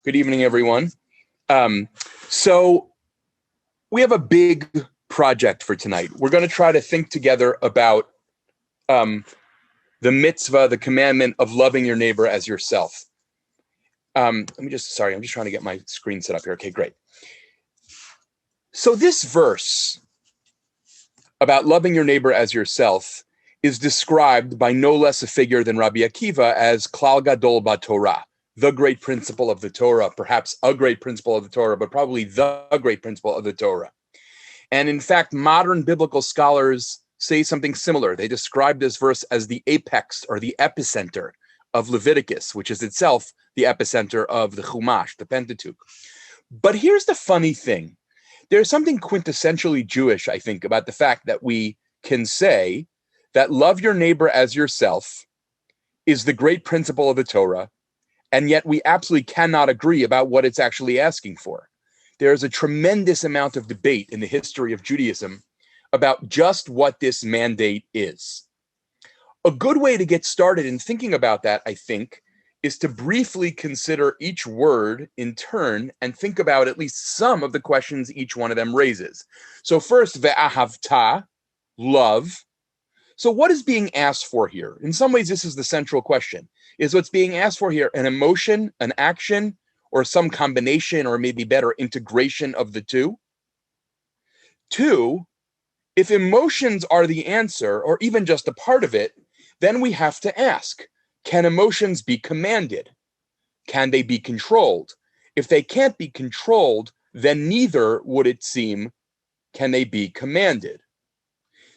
Good evening, everyone. So we have a big project for tonight. We're going to try to think together about the mitzvah, the commandment of loving your neighbor as yourself. I'm just trying to get my screen set up here. Okay, great. So this verse about loving your neighbor as yourself is described by no less a figure than Rabbi Akiva as Klal Gadol BaTorah, the great principle of the Torah, perhaps a great principle of the Torah, but probably the great principle of the Torah. And in fact, modern biblical scholars say something similar. They describe this verse as the apex or the epicenter of Leviticus, which is itself the epicenter of the Chumash, the Pentateuch. But here's the funny thing. There's something quintessentially Jewish, I think, about the fact that we can say that love your neighbor as yourself is the great principle of the Torah, and yet we absolutely cannot agree about what it's actually asking for. There's a tremendous amount of debate in the history of Judaism about just what this mandate is. A good way to get started in thinking about that, I think, is to briefly consider each word in turn and think about at least some of the questions each one of them raises. So first, ve'ahavta, love. So what is being asked for here? In some ways, this is the central question. Is what's being asked for here an emotion, an action, or some combination, or maybe better, integration of the two? Two, if emotions are the answer, or even just a part of it, then we have to ask, can emotions be commanded? Can they be controlled? If they can't be controlled, then neither, would it seem, can they be commanded.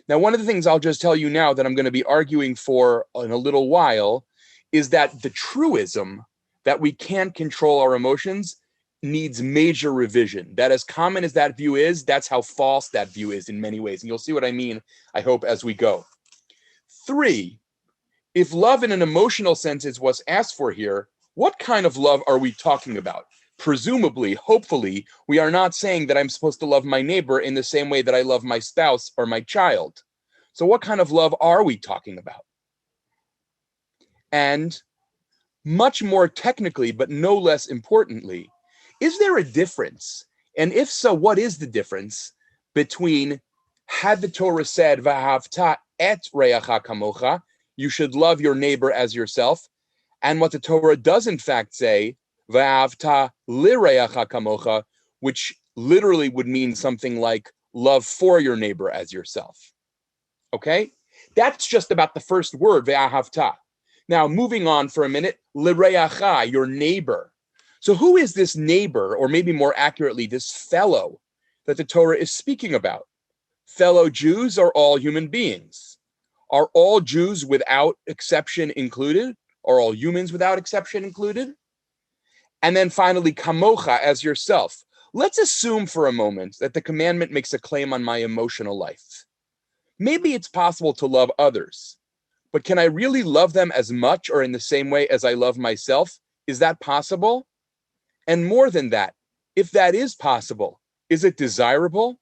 Now, one of the things I'll just tell you now that I'm going to be arguing for in a little while is that the truism that we can't control our emotions needs major revision. That as common as that view is, that's how false that view is in many ways. And you'll see what I mean, I hope, as we go. Three, if love in an emotional sense is what's asked for here, what kind of love are we talking about? Presumably, hopefully, we are not saying that I'm supposed to love my neighbor in the same way that I love my spouse or my child. So what kind of love are we talking about? And much more technically, but no less importantly, is there a difference? And if so, what is the difference between, had the Torah said, V'ahavta et reacha kamocha, you should love your neighbor as yourself, and what the Torah does in fact say, V'ahavta lireacha kamocha, which literally would mean something like love for your neighbor as yourself. Okay? That's just about the first word, V'ahavta. Now, moving on for a minute, lireacha, your neighbor. So who is this neighbor, or maybe more accurately, this fellow that the Torah is speaking about? Fellow Jews are all human beings. Are all Jews without exception included? Are all humans without exception included? And then finally, kamocha, as yourself. Let's assume for a moment that the commandment makes a claim on my emotional life. Maybe it's possible to love others, but can I really love them as much or in the same way as I love myself? Is that possible? And more than that, if that is possible, is it desirable?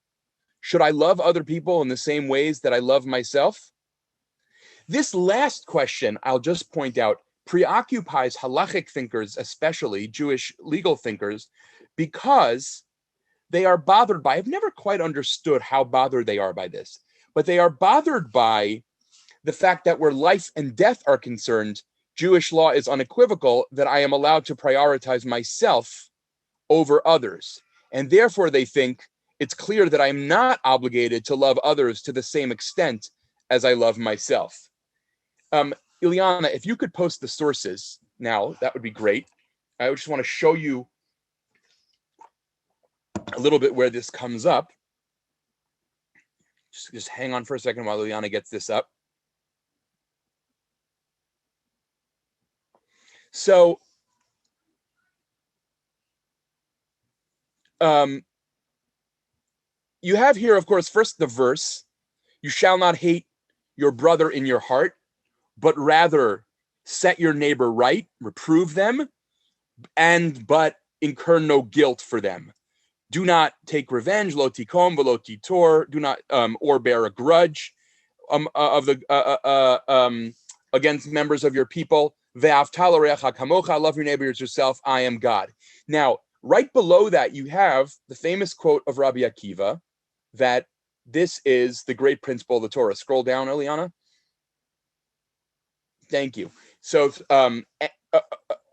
Should I love other people in the same ways that I love myself? This last question, I'll just point out, preoccupies halachic thinkers, especially Jewish legal thinkers, because they are bothered by, I've never quite understood how bothered they are by this, but they are bothered by the fact that where life and death are concerned, Jewish law is unequivocal that I am allowed to prioritize myself over others. And therefore they think it's clear that I'm not obligated to love others to the same extent as I love myself. Ilyana, if you could post the sources now, that would be great. I just want to show you a little bit where this comes up. Just hang on for a second while Ilyana gets this up. So, you have here, of course, first the verse, you shall not hate your brother in your heart, but rather set your neighbor right, reprove them, but incur no guilt for them. Do not take revenge, lo tikom v'lo titor, do not or bear a grudge against members of your people. Ve'ahavta l'reacha kamocha, love your neighbor as yourself, I am God. Now, right below that, you have the famous quote of Rabbi Akiva that this is the great principle of the Torah. Scroll down, Eliana. Thank you. So,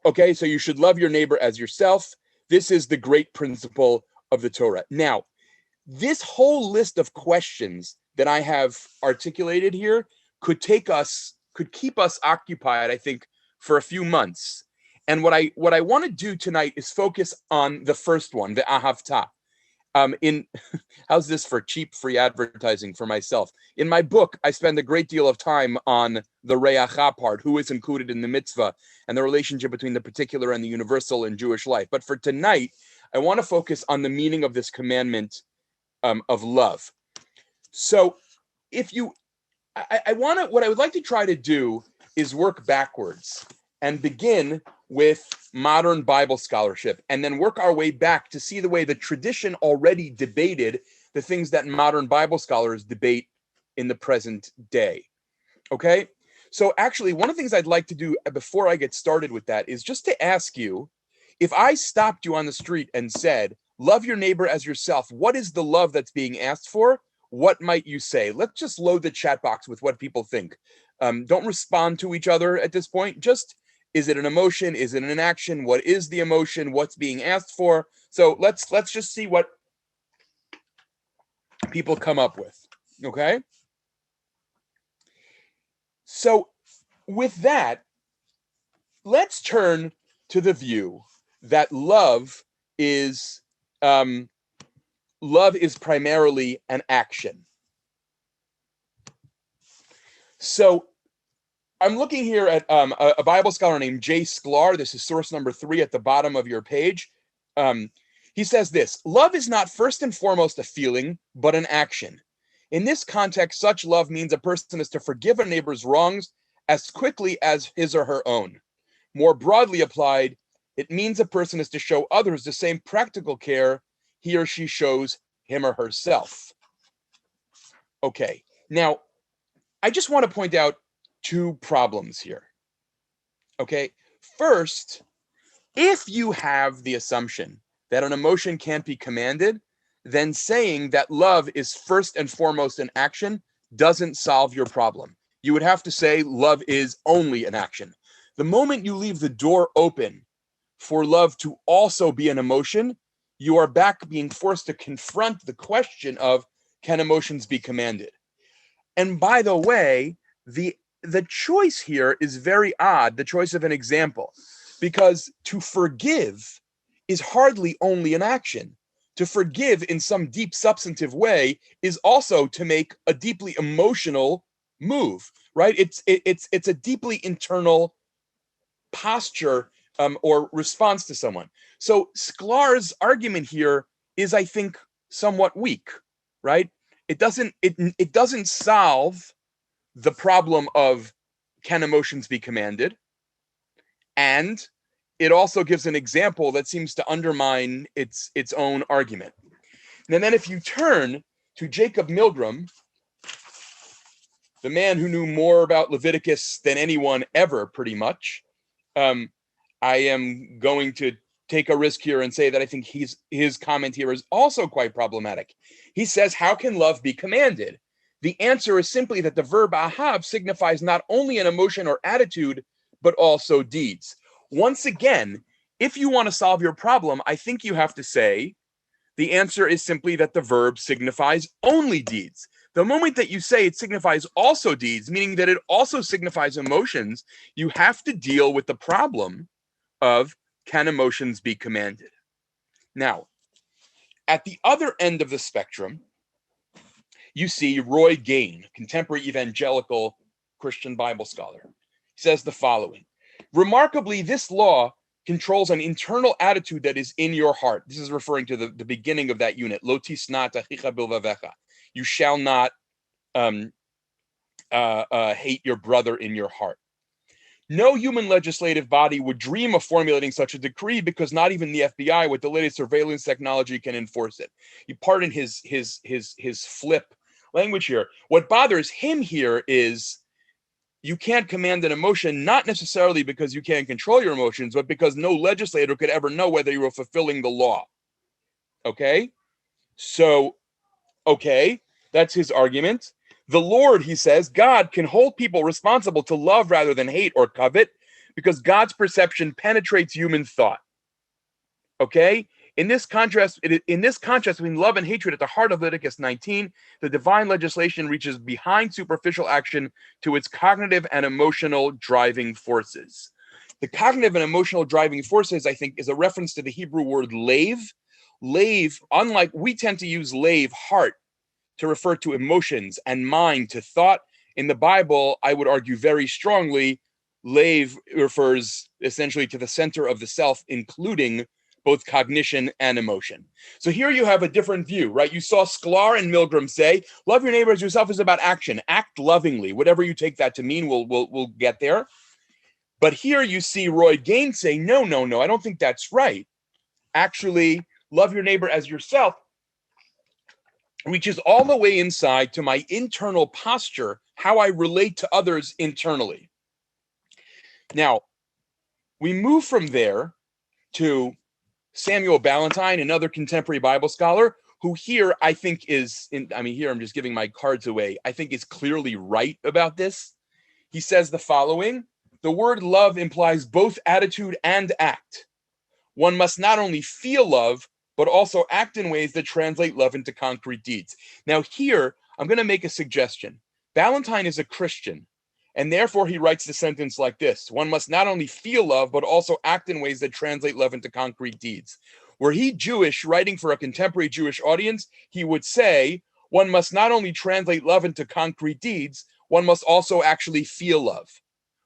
okay, so you should love your neighbor as yourself. This is the great principle of the Torah. Now, this whole list of questions that I have articulated here could keep us occupied, I think, for a few months. And what I want to do tonight is focus on the first one, the ahavta. How's this for cheap free advertising for myself? In my book, I spend a great deal of time on the reacha part, who is included in the mitzvah, and the relationship between the particular and the universal in Jewish life. But for tonight, I want to focus on the meaning of this commandment of love. So what I would like to try to do is work backwards and begin with modern Bible scholarship and then work our way back to see the way the tradition already debated the things that modern Bible scholars debate in the present day. Okay? So actually, one of the things I'd like to do before I get started with that is just to ask you, if I stopped you on the street and said, love your neighbor as yourself, what is the love that's being asked for? What might you say? Let's just load the chat box with what people think. Don't respond to each other at this point. Just, is it an emotion? Is it an action? What is the emotion? What's being asked for? So let's just see what people come up with. Okay? So with that, let's turn to the view that love is primarily an action. So I'm looking here at a Bible scholar named J. Sklar. This is source number 3 at the bottom of your page. He says this: love is not first and foremost a feeling, but an action. In this context, such love means a person is to forgive a neighbor's wrongs as quickly as his or her own. More broadly applied, it means a person is to show others the same practical care he or she shows him or herself. Okay, now, I just want to point out 2 problems here. Okay, first, if you have the assumption that an emotion can't be commanded, then saying that love is first and foremost an action doesn't solve your problem. You would have to say love is only an action. The moment you leave the door open for love to also be an emotion, you are back being forced to confront the question of, can emotions be commanded? And by the way, the choice here is very odd, the choice of an example, because to forgive is hardly only an action. To forgive in some deep substantive way is also to make a deeply emotional move, right? It's a deeply internal posture or response to someone. So Sklar's argument here is, I think, somewhat weak, right? It doesn't solve the problem of, can emotions be commanded? And it also gives an example that seems to undermine its own argument. And then if you turn to Jacob Milgram, the man who knew more about Leviticus than anyone ever, pretty much, I am going to take a risk here and say that I think his comment here is also quite problematic. He says, how can love be commanded? The answer is simply that the verb ahav signifies not only an emotion or attitude, but also deeds. Once again, if you want to solve your problem, I think you have to say the answer is simply that the verb signifies only deeds. The moment that you say it signifies also deeds, meaning that it also signifies emotions, you have to deal with the problem of, can emotions be commanded? Now, at the other end of the spectrum, you see Roy Gain, contemporary evangelical Christian Bible scholar. He says the following: remarkably, this law controls an internal attitude that is in your heart. This is referring to the beginning of that unit. Lo tisnat achicha bilvavecha. You shall not hate your brother in your heart. No human legislative body would dream of formulating such a decree, because not even the FBI with the latest surveillance technology can enforce it. You pardon his flip language here. What bothers him here is you can't command an emotion, not necessarily because you can't control your emotions, but because no legislator could ever know whether you were fulfilling the law. Okay? So, okay, that's his argument. The Lord, he says, God can hold people responsible to love rather than hate or covet because God's perception penetrates human thought. Okay? In this contrast between love and hatred at the heart of Leviticus 19, the divine legislation reaches behind superficial action to its cognitive and emotional driving forces. The cognitive and emotional driving forces, I think, is a reference to the Hebrew word lave. Lave, unlike we tend to use lave, heart, to refer to emotions, and mind to thought. In the Bible, I would argue very strongly, lave refers essentially to the center of the self, including both cognition and emotion. So here you have a different view, right? You saw Sklar and Milgram say, love your neighbor as yourself is about action. Act lovingly. Whatever you take that to mean, we'll get there. But here you see Roy Gaines say, no, I don't think that's right. Actually, love your neighbor as yourself reaches all the way inside to my internal posture, how I relate to others internally. Now, we move from there to Samuel Ballantyne, another contemporary Bible scholar, who here I think here I'm just giving my cards away, I think is clearly right about this. He says the following: the word love implies both attitude and act. One must not only feel love, but also act in ways that translate love into concrete deeds. Now here, I'm going to make a suggestion. Ballantyne is a Christian, and therefore he writes the sentence like this: one must not only feel love, but also act in ways that translate love into concrete deeds. Were he Jewish, writing for a contemporary Jewish audience, he would say, one must not only translate love into concrete deeds, one must also actually feel love.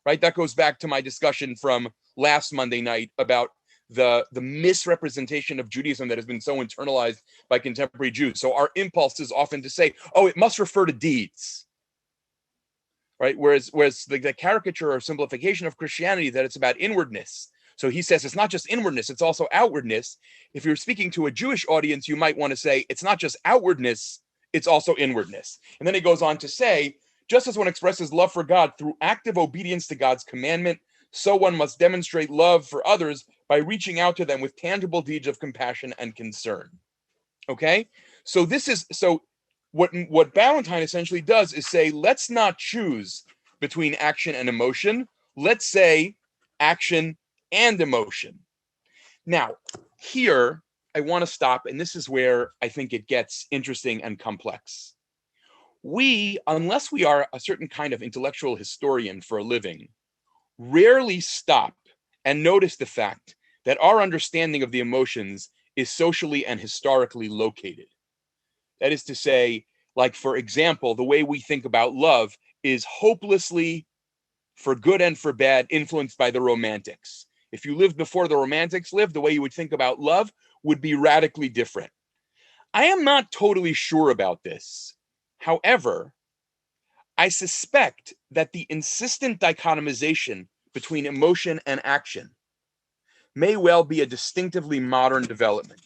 Right? That goes back to my discussion from last Monday night about the misrepresentation of Judaism that has been so internalized by contemporary Jews. So our impulse is often to say, oh, it must refer to deeds. Right? Whereas the caricature or simplification of Christianity, that it's about inwardness. So he says it's not just inwardness, it's also outwardness. If you're speaking to a Jewish audience, you might want to say it's not just outwardness, it's also inwardness. And then he goes on to say, just as one expresses love for God through active obedience to God's commandment, so one must demonstrate love for others by reaching out to them with tangible deeds of compassion and concern. Okay? So what Ballantyne essentially does is say, let's not choose between action and emotion. Let's say action and emotion. Now, here I want to stop, and this is where I think it gets interesting and complex. We, unless we are a certain kind of intellectual historian for a living, rarely stop and notice the fact that our understanding of the emotions is socially and historically located. That is to say, like, for example, the way we think about love is hopelessly, for good and for bad, influenced by the Romantics. If you lived before the Romantics lived, the way you would think about love would be radically different. I am not totally sure about this. However, I suspect that the insistent dichotomization between emotion and action may well be a distinctively modern development.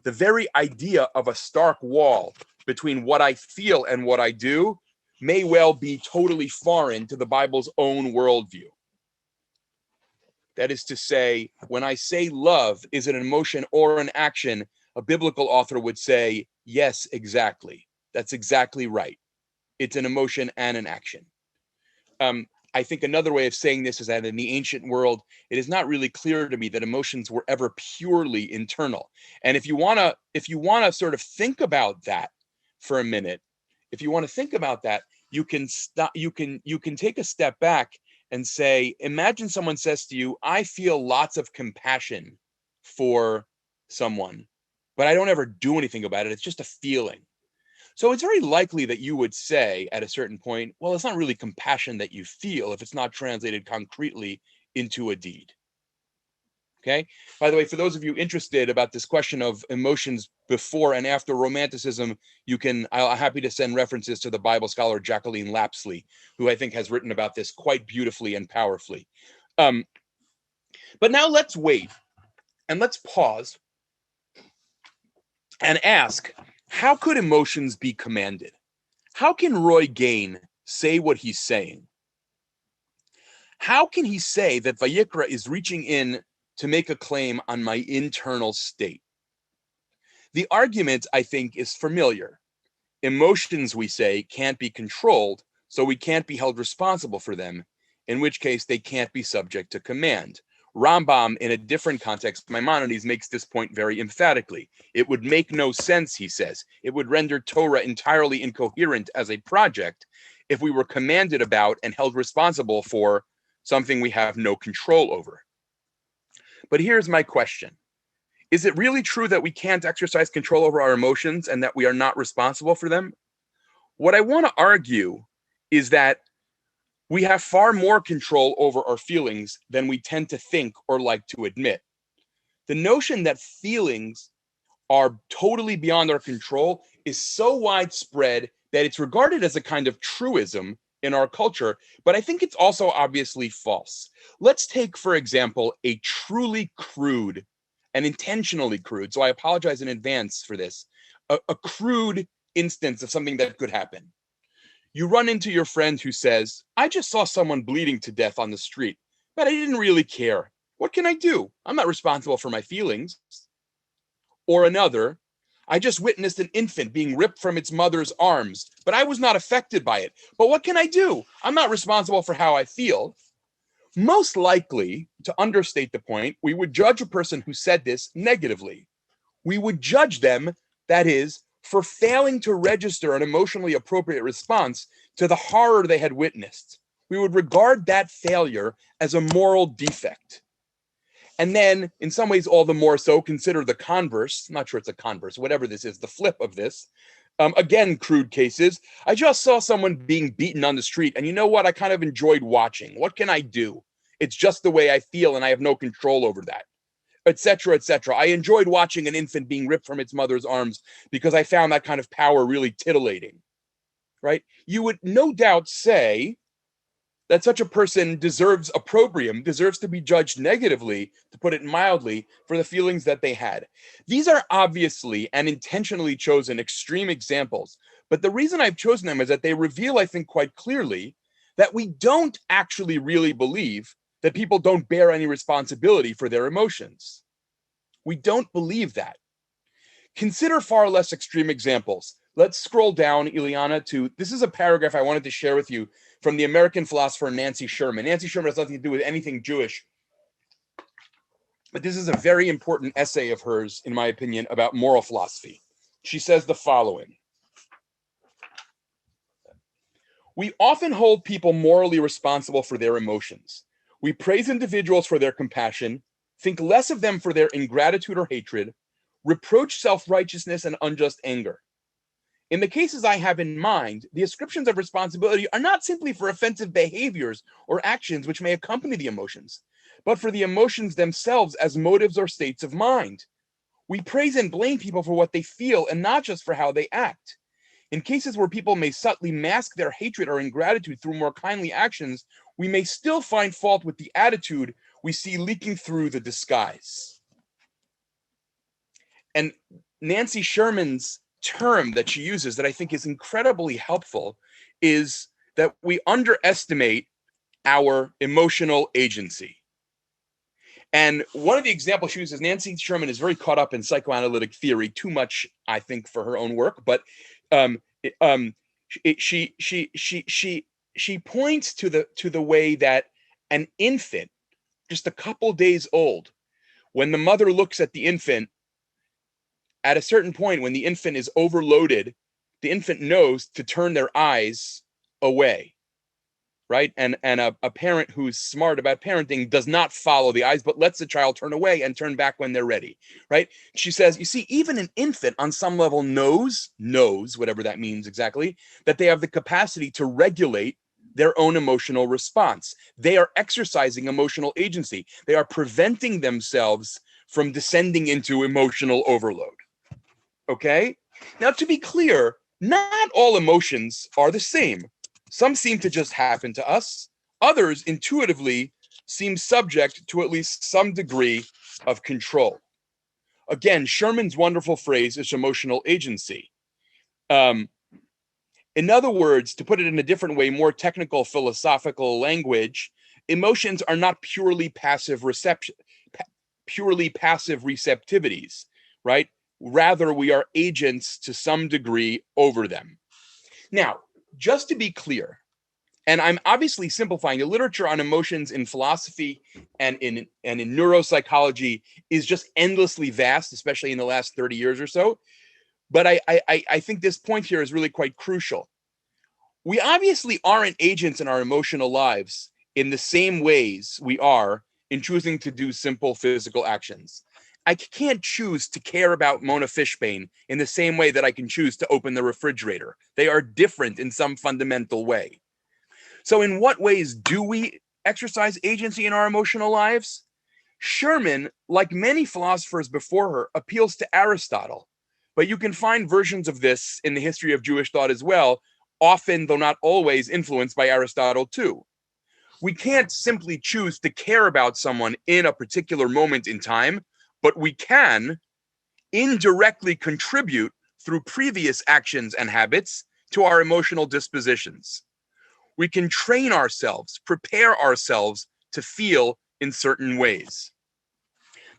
The very idea of a stark wall between what I feel and what I do may well be totally foreign to the Bible's own worldview. That is to say, when I say love is an emotion or an action, a biblical author would say, yes, exactly. That's exactly right. It's an emotion and an action. I think another way of saying this is that in the ancient world, it is not really clear to me that emotions were ever purely internal. And if you want to sort of think about that for a minute, you can take a step back and say, imagine someone says to you, I feel lots of compassion for someone, but I don't ever do anything about it. It's just a feeling. So it's very likely that you would say at a certain point, well, it's not really compassion that you feel if it's not translated concretely into a deed. Okay. By the way, for those of you interested about this question of emotions before and after Romanticism, I'm happy to send references to the Bible scholar Jacqueline Lapsley, who I think has written about this quite beautifully and powerfully. But now let's wait and let's pause and ask, how could emotions be commanded? How can Roy Gain say what he's saying? How can he say that Vayikra is reaching in to make a claim on my internal state? The argument, I think, is familiar. Emotions, we say, can't be controlled, so we can't be held responsible for them, in which case they can't be subject to command. Rambam, in a different context, Maimonides, makes this point very emphatically. It would make no sense, he says. It would render Torah entirely incoherent as a project if we were commanded about and held responsible for something we have no control over. But here's my question. Is it really true that we can't exercise control over our emotions and that we are not responsible for them? What I want to argue is that we have far more control over our feelings than we tend to think or like to admit. The notion that feelings are totally beyond our control is so widespread that it's regarded as a kind of truism in our culture, but I think it's also obviously false. Let's take, for example, a truly crude and intentionally crude, so I apologize in advance for this, a crude instance of something that could happen. You run into your friend who says, I just saw someone bleeding to death on the street, but I didn't really care. What can I do? I'm not responsible for my feelings. Or another, I just witnessed an infant being ripped from its mother's arms, but I was not affected by it. But what can I do? I'm not responsible for how I feel. Most likely, to understate the point, we would judge a person who said this negatively. We would judge them, that is, for failing to register an emotionally appropriate response to the horror they had witnessed. We would regard that failure as a moral defect. And then, in some ways, all the more so, consider the converse. I'm not sure it's a converse, whatever this is, the flip of this. Again, crude cases. I just saw someone being beaten on the street, and you know what? I kind of enjoyed watching. What can I do? It's just the way I feel, and I have no control over that, etc., etc. I enjoyed watching an infant being ripped from its mother's arms because I found that kind of power really titillating, right? You would no doubt say that such a person deserves opprobrium, deserves to be judged negatively, to put it mildly, for the feelings that they had. These are obviously and intentionally chosen extreme examples, but the reason I've chosen them is that they reveal, I think, quite clearly that we don't actually really believe that people don't bear any responsibility for their emotions. We don't believe that. Consider far less extreme examples. Let's scroll down, Ileana, to, this is a paragraph I wanted to share with you from the American philosopher Nancy Sherman. Nancy Sherman has nothing to do with anything Jewish, but this is a very important essay of hers, in my opinion, about moral philosophy. She says the following. We often hold people morally responsible for their emotions. We praise individuals for their compassion, think less of them for their ingratitude or hatred, reproach self-righteousness and unjust anger. In the cases I have in mind, the ascriptions of responsibility are not simply for offensive behaviors or actions which may accompany the emotions, but for the emotions themselves as motives or states of mind. We praise and blame people for what they feel and not just for how they act. In cases where people may subtly mask their hatred or ingratitude through more kindly actions, we may still find fault with the attitude we see leaking through the disguise. And Nancy Sherman's term that she uses that I think is incredibly helpful is that we underestimate our emotional agency. And one of the examples she uses, Nancy Sherman is very caught up in psychoanalytic theory, too much, I think, for her own work, but she points to the way that an infant, just a couple days old, when the mother looks at the infant, at a certain point, when the infant is overloaded, the infant knows to turn their eyes away, right? And a parent who's smart about parenting does not follow the eyes, but lets the child turn away and turn back when they're ready, right? She says, you see, even an infant on some level knows, whatever that means exactly, that they have the capacity to regulate their own emotional response. They are exercising emotional agency. They are preventing themselves from descending into emotional overload. Okay? Now, to be clear, not all emotions are the same. Some seem to just happen to us. Others intuitively seem subject to at least some degree of control. Again, Sherman's wonderful phrase is emotional agency. In other words, to put it in a different way, more technical philosophical language, emotions are not purely passive receptivities, right? Rather, we are agents to some degree over them. Now, just to be clear, and I'm obviously simplifying, the literature on emotions in philosophy and in neuropsychology is just endlessly vast, especially in the last 30 years or so. But I think this point here is really quite crucial. We obviously aren't agents in our emotional lives in the same ways we are in choosing to do simple physical actions. I can't choose to care about Mona Fishbane in the same way that I can choose to open the refrigerator. They are different in some fundamental way. So in what ways do we exercise agency in our emotional lives? Sherman, like many philosophers before her, appeals to Aristotle. But you can find versions of this in the history of Jewish thought as well, often, though not always, influenced by Aristotle too. We can't simply choose to care about someone in a particular moment in time, but we can indirectly contribute through previous actions and habits to our emotional dispositions. We can train ourselves, prepare ourselves to feel in certain ways.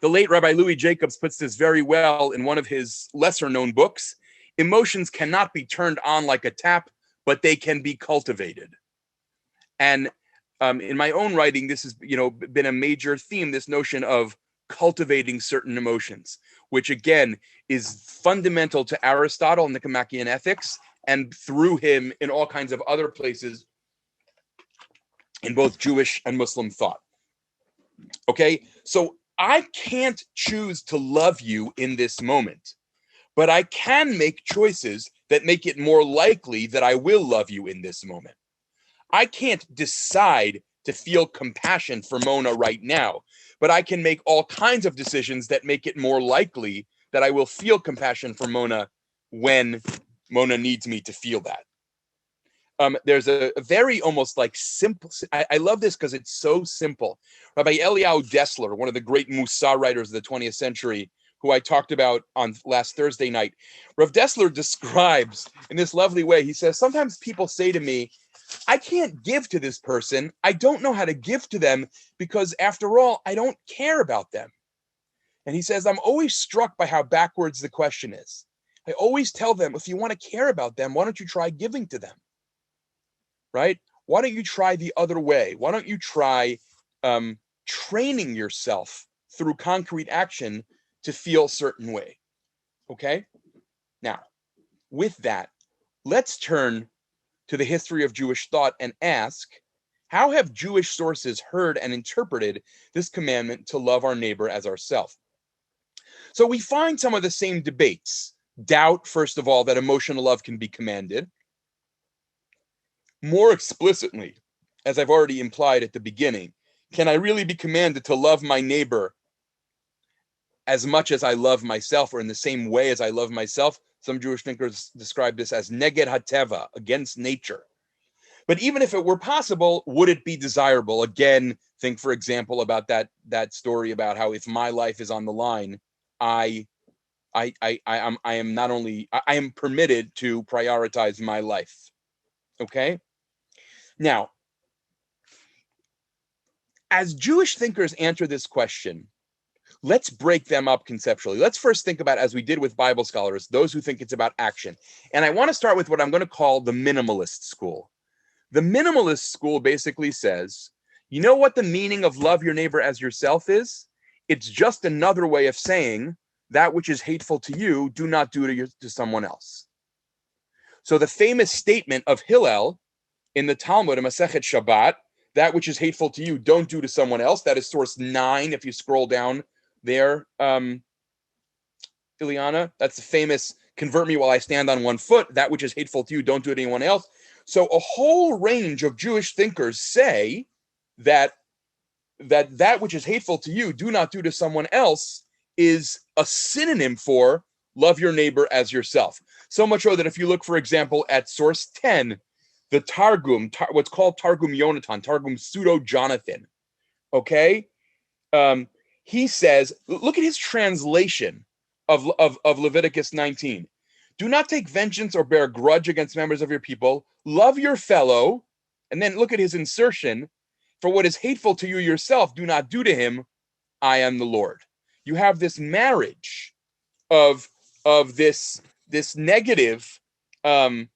The late Rabbi Louis Jacobs puts this very well in one of his lesser known books. Emotions cannot be turned on like a tap, but they can be cultivated. And in my own writing, this has been a major theme, this notion of cultivating certain emotions, which again is fundamental to Aristotle and the Nicomachean Ethics, and through him in all kinds of other places in both Jewish and Muslim thought. Okay, so I can't choose to love you in this moment, but I can make choices that make it more likely that I will love you in this moment. I can't decide to feel compassion for Mona right now, but I can make all kinds of decisions that make it more likely that I will feel compassion for Mona when Mona needs me to feel that. There's a very almost like simple, I love this because it's so simple. Rabbi Eliyahu Dessler, one of the great Mussar writers of the 20th century, who I talked about on last Thursday night, Rav Dessler describes in this lovely way. He says, sometimes people say to me, I can't give to this person. I don't know how to give to them because after all, I don't care about them. And he says, I'm always struck by how backwards the question is. I always tell them, if you want to care about them, why don't you try giving to them? Right? Why don't you try the other way? Why don't you try training yourself through concrete action to feel a certain way? Okay? Now, with that, let's turn to the history of Jewish thought and ask, how have Jewish sources heard and interpreted this commandment to love our neighbor as ourselves? So we find some of the same debates. Doubt, first of all, that emotional love can be commanded. More explicitly, as I've already implied at the beginning, can I really be commanded to love my neighbor as much as I love myself, or in the same way as I love myself? Some Jewish thinkers describe this as neged hateva, against nature. But even if it were possible, would it be desirable? Again, think, for example, about that story about how if my life is on the line, I am permitted to prioritize my life. Okay? Now, as Jewish thinkers answer this question, let's break them up conceptually. Let's first think about, as we did with Bible scholars, those who think it's about action. And I want to start with what I'm going to call the minimalist school. The minimalist school basically says, you know what the meaning of love your neighbor as yourself is? It's just another way of saying that which is hateful to you, do not do to someone else. So the famous statement of Hillel in the Talmud, in Masechet Shabbat, that which is hateful to you, don't do to someone else. That is source 9, if you scroll down there, Ileana. That's the famous, convert me while I stand on one foot. That which is hateful to you, don't do it to anyone else. So a whole range of Jewish thinkers say that which is hateful to you, do not do to someone else, is a synonym for love your neighbor as yourself. So much so that if you look, for example, at source 10, the Targum, what's called Targum Yonatan, Targum Pseudo-Jonathan, okay? He says, look at his translation of Leviticus 19. Do not take vengeance or bear grudge against members of your people. Love your fellow. And then look at his insertion. For what is hateful to you yourself, do not do to him. I am the Lord. You have this marriage of this negative, don't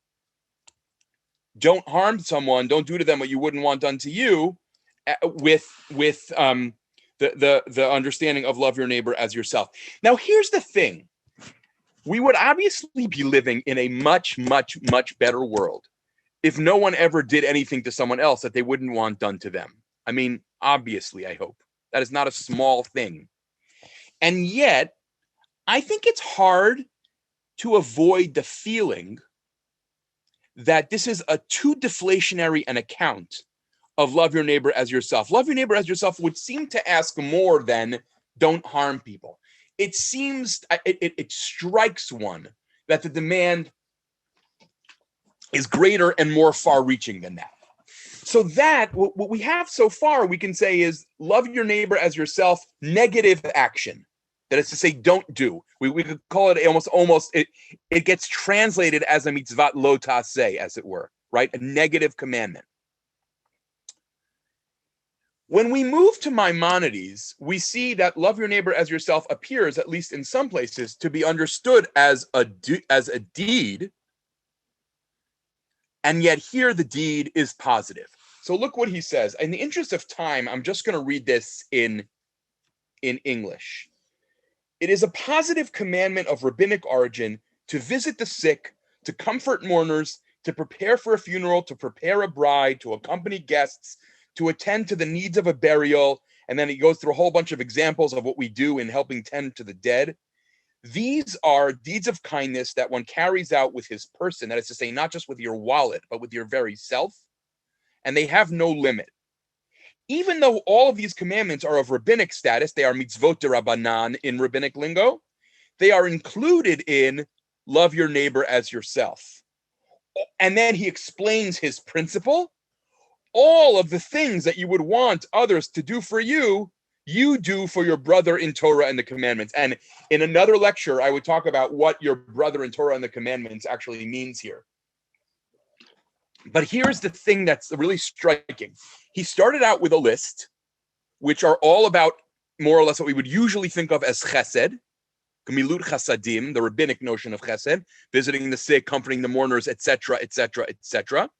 harm someone, don't do to them what you wouldn't want done to you, with the understanding of love your neighbor as yourself. Now, here's the thing. We would obviously be living in a much, much, much better world if no one ever did anything to someone else that they wouldn't want done to them. I mean, obviously, I hope. That is not a small thing. And yet, I think it's hard to avoid the feeling that this is a too deflationary an account of love your neighbor as yourself. Love your neighbor as yourself would seem to ask more than don't harm people. It seems, it strikes one that the demand is greater and more far-reaching than that. So that, what we have so far, we can say is love your neighbor as yourself, negative action. That is to say, don't do. We could call it almost it gets translated as a mitzvah lo taseh, as it were, right? A negative commandment. When we move to Maimonides, we see that love your neighbor as yourself appears, at least in some places, to be understood as a deed, and yet here the deed is positive. So look what he says. In the interest of time, I'm just going to read this in English. It is a positive commandment of rabbinic origin to visit the sick, to comfort mourners, to prepare for a funeral, to prepare a bride, to accompany guests, to attend to the needs of a burial. And then he goes through a whole bunch of examples of what we do in helping tend to the dead. These are deeds of kindness that one carries out with his person. That is to say, not just with your wallet, but with your very self. And they have no limit. Even though all of these commandments are of rabbinic status, they are mitzvot derabanan in rabbinic lingo, they are included in love your neighbor as yourself. And then he explains his principle. All of the things that you would want others to do for you, you do for your brother in Torah and the commandments. And in another lecture, I would talk about what your brother in Torah and the commandments actually means here. But here's the thing that's really striking. He started out with a list, which are all about more or less what we would usually think of as chesed, gemilut chasadim, the rabbinic notion of chesed, visiting the sick, comforting the mourners, etc., etc., etc.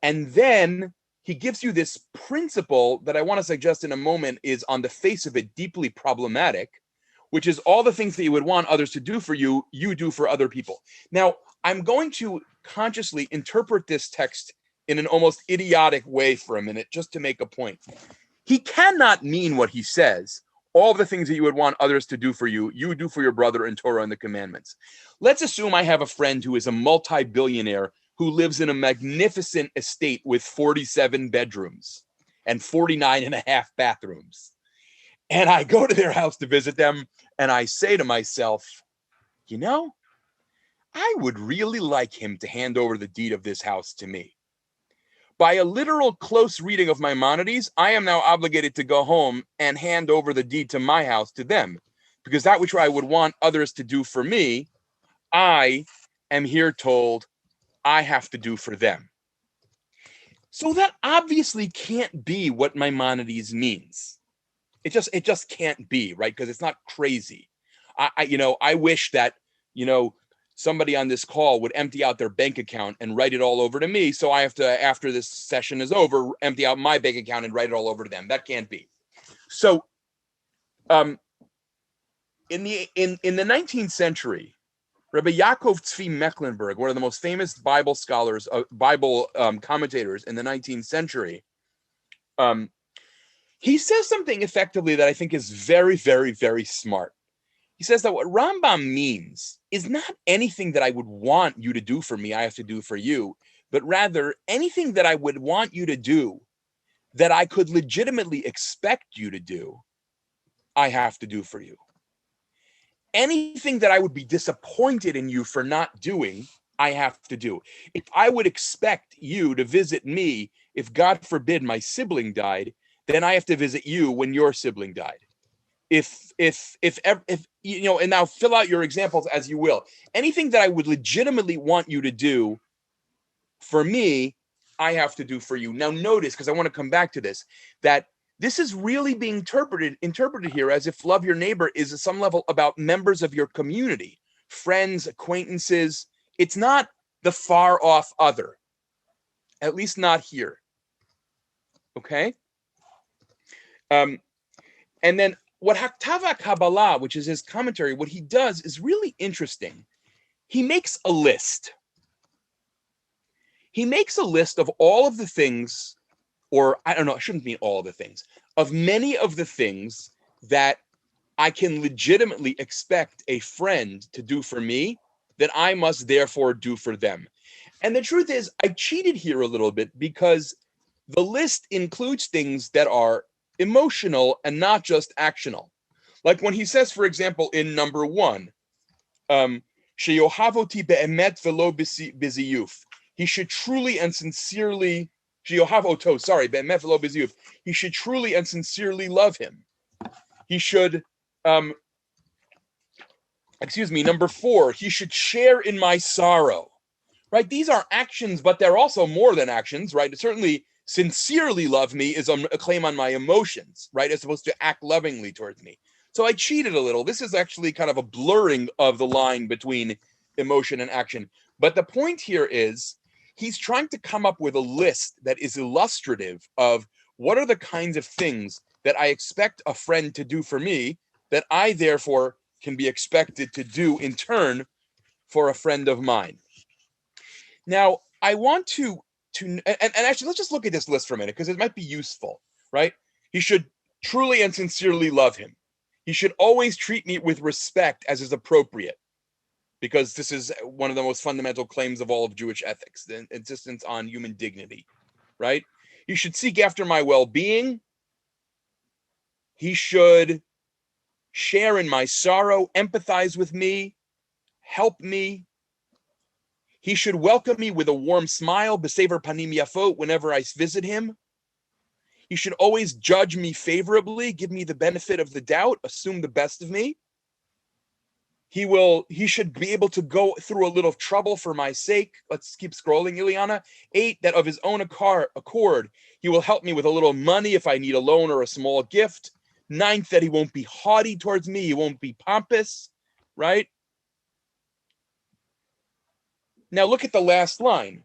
And then he gives you this principle that I want to suggest in a moment is on the face of it deeply problematic, which is all the things that you would want others to do for you, you do for other people. Now, I'm going to consciously interpret this text in an almost idiotic way for a minute, just to make a point. He cannot mean what he says. All the things that you would want others to do for you, you do for your brother in Torah and the commandments. Let's assume I have a friend who is a multi-billionaire who lives in a magnificent estate with 47 bedrooms and 49 and a half bathrooms. And I go to their house to visit them, and I say to myself, you know, I would really like him to hand over the deed of this house to me. By a literal close reading of Maimonides, I am now obligated to go home and hand over the deed to my house to them, because that which I would want others to do for me, I am here told I have to do for them. So that obviously can't be what Maimonides means. It just can't be, right? Because it's not crazy. I wish that, somebody on this call would empty out their bank account and write it all over to me. So I have to, after this session is over, empty out my bank account and write it all over to them. That can't be. So, in the 19th century, Rabbi Yaakov Tzvi Mecklenburg, one of the most famous Bible scholars, commentators in the 19th century, he says something effectively that I think is very, very, very smart. He says that what Rambam means is not anything that I would want you to do for me, I have to do for you, but rather anything that I would want you to do that I could legitimately expect you to do, I have to do for you. Anything that I would be disappointed in you for not doing, I have to do. If I would expect you to visit me, if God forbid my sibling died, then I have to visit you when your sibling died. If and now fill out your examples as you will. Anything that I would legitimately want you to do for me, I have to do for you. Now notice, because I want to come back to this, that this is really being interpreted here as if love your neighbor is at some level about members of your community, friends, acquaintances. It's not the far off other, at least not here. Okay? And then what Haktava Kabbalah, which is his commentary, what he does is really interesting. He makes a list. He makes a list of all of the things, or I don't know, it shouldn't mean all of the things, of many of the things that I can legitimately expect a friend to do for me that I must therefore do for them. And the truth is, I cheated here a little bit because the list includes things that are emotional and not just actional. Like when he says, for example, in number 1, Sheyohavoti be'emet velo biziyuf. He should truly and sincerely, Sheyohavoto, sorry, be'emet velo biziyuf. He should truly and sincerely love him. He should, number 4, he should share in my sorrow. Right? These are actions, but they're also more than actions, right? Certainly, sincerely love me is a claim on my emotions, right? As opposed to act lovingly towards me. So I cheated a little. This is actually kind of a blurring of the line between emotion and action. But the point here is he's trying to come up with a list that is illustrative of what are the kinds of things that I expect a friend to do for me that I therefore can be expected to do in turn for a friend of mine. Now, I want to actually, let's just look at this list for a minute because it might be useful, right? He should truly and sincerely love him. He should always treat me with respect as is appropriate, because this is one of the most fundamental claims of all of Jewish ethics, the insistence on human dignity, right? He should seek after my well-being. He should share in my sorrow, empathize with me, help me. He should welcome me with a warm smile, besever panim yafot, whenever I visit him. He should always judge me favorably, give me the benefit of the doubt, assume the best of me. He should be able to go through a little trouble for my sake. Let's keep scrolling, Ileana. 8, that of his own accord, he will help me with a little money if I need a loan or a small gift. 9, that he won't be haughty towards me. He won't be pompous, right? Now look at the last line.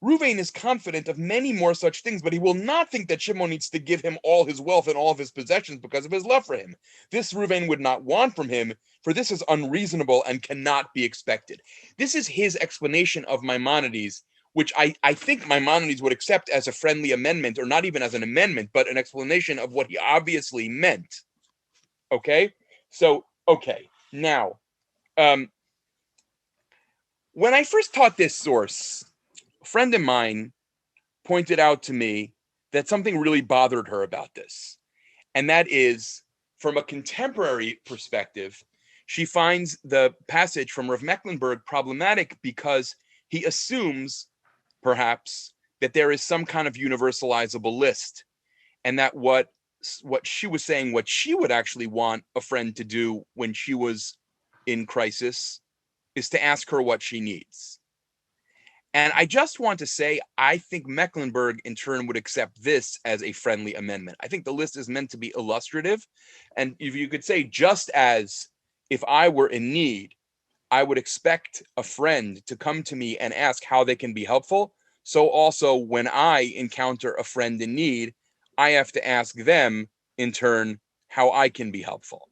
Ruvain is confident of many more such things, but he will not think that Shimon needs to give him all his wealth and all of his possessions because of his love for him. This Ruvain would not want from him, for this is unreasonable and cannot be expected. This is his explanation of Maimonides, which I think Maimonides would accept as a friendly amendment, or not even as an amendment, but an explanation of what he obviously meant. Okay? So, okay. Now, when I first taught this source, a friend of mine pointed out to me that something really bothered her about this. And that is, from a contemporary perspective, she finds the passage from Rav Mecklenburg problematic because he assumes, perhaps, that there is some kind of universalizable list, and that what she was saying, what she would actually want a friend to do when she was in crisis, is to ask her what she needs. And I just want to say, I think Mecklenburg in turn would accept this as a friendly amendment. I think the list is meant to be illustrative. And if you could say, just as if I were in need, I would expect a friend to come to me and ask how they can be helpful. So also when I encounter a friend in need, I have to ask them in turn how I can be helpful.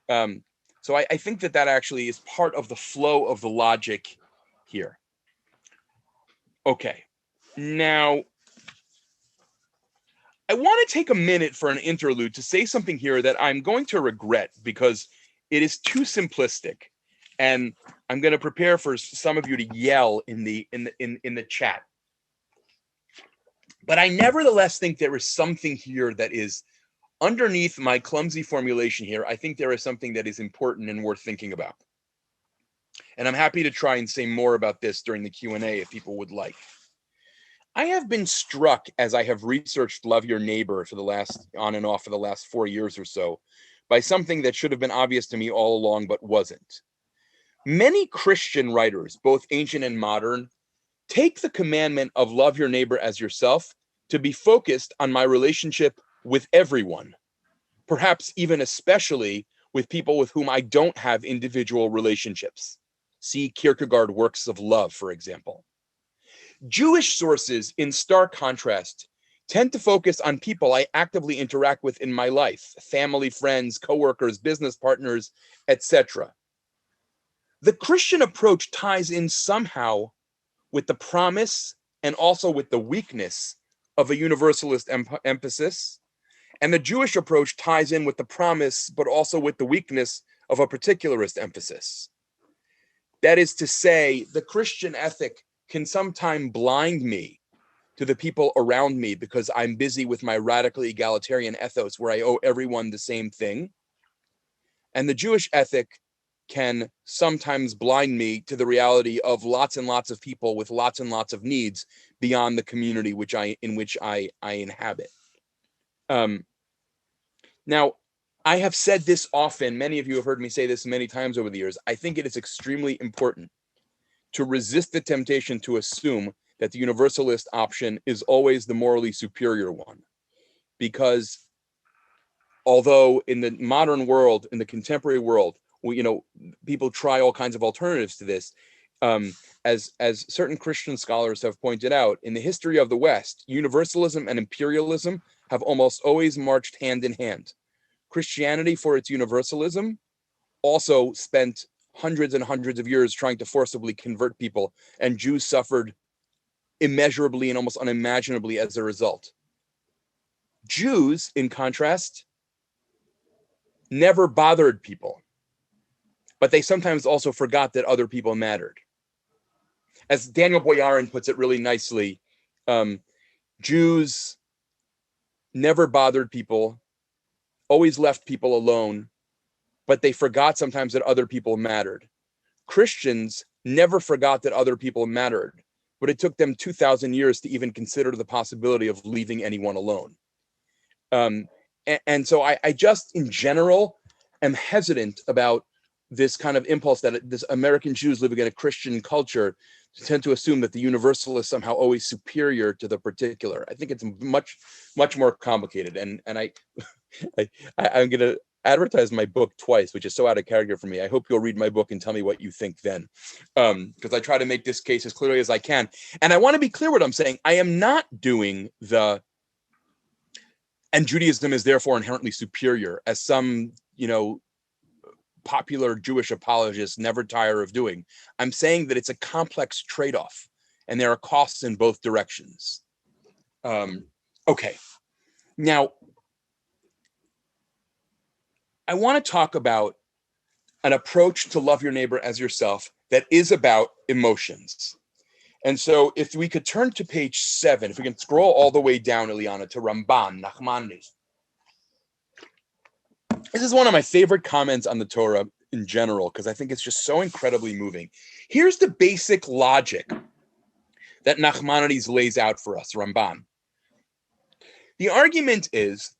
So I think that actually is part of the flow of the logic here. Okay, now I want to take a minute for an interlude to say something here that I'm going to regret because it is too simplistic, and I'm going to prepare for some of you to yell in the chat. But I nevertheless think there is something here that is underneath my clumsy formulation here. I think there is something that is important and worth thinking about. And I'm happy to try and say more about this during the Q&A if people would like. I have been struck as I have researched Love Your Neighbor for the last, on and off for the last 4 years or so, by something that should have been obvious to me all along, but wasn't. Many Christian writers, both ancient and modern, take the commandment of love your neighbor as yourself to be focused on my relationship with everyone, perhaps even especially with people with whom I don't have individual relationships. See Kierkegaard Works of Love, for example. Jewish sources, in stark contrast, tend to focus on people I actively interact with in my life, family, friends, coworkers, business partners, etc. The Christian approach ties in somehow with the promise and also with the weakness of a universalist emphasis. And the Jewish approach ties in with the promise, but also with the weakness of a particularist emphasis. That is to say, the Christian ethic can sometimes blind me to the people around me because I'm busy with my radically egalitarian ethos where I owe everyone the same thing. And the Jewish ethic can sometimes blind me to the reality of lots and lots of people with lots and lots of needs beyond the community in which I inhabit. Now, I have said this often. Many of you have heard me say this many times over the years. I think it is extremely important to resist the temptation to assume that the universalist option is always the morally superior one. Because although in the modern world, in the contemporary world, people try all kinds of alternatives to this, as certain Christian scholars have pointed out, in the history of the West, universalism and imperialism have almost always marched hand in hand. Christianity, for its universalism, also spent hundreds and hundreds of years trying to forcibly convert people, and Jews suffered immeasurably and almost unimaginably as a result. Jews, in contrast, never bothered people, but they sometimes also forgot that other people mattered. As Daniel Boyarin puts it really nicely, Jews never bothered people, always left people alone, but they forgot sometimes that other people mattered. Christians never forgot that other people mattered, but it took them 2,000 years to even consider the possibility of leaving anyone alone. And so I just, in general, am hesitant about this kind of impulse that this American Jews living in a Christian culture tend to assume that the universal is somehow always superior to the particular. I think it's much, much more complicated. And I'm going to advertise my book twice, which is so out of character for me. I hope you'll read my book and tell me what you think then, because I try to make this case as clearly as I can. And I want to be clear what I'm saying. I am not doing and Judaism is therefore inherently superior, as some, popular Jewish apologists never tire of doing. I'm saying that it's a complex trade-off, and there are costs in both directions. Okay. Now, I want to talk about an approach to love your neighbor as yourself that is about emotions. And so if we could turn to page 7, if we can scroll all the way down, Eliana, to Ramban, Nachmanides. This is one of my favorite comments on the Torah in general, because I think it's just so incredibly moving. Here's the basic logic that Nachmanides lays out for us, Ramban. The argument is,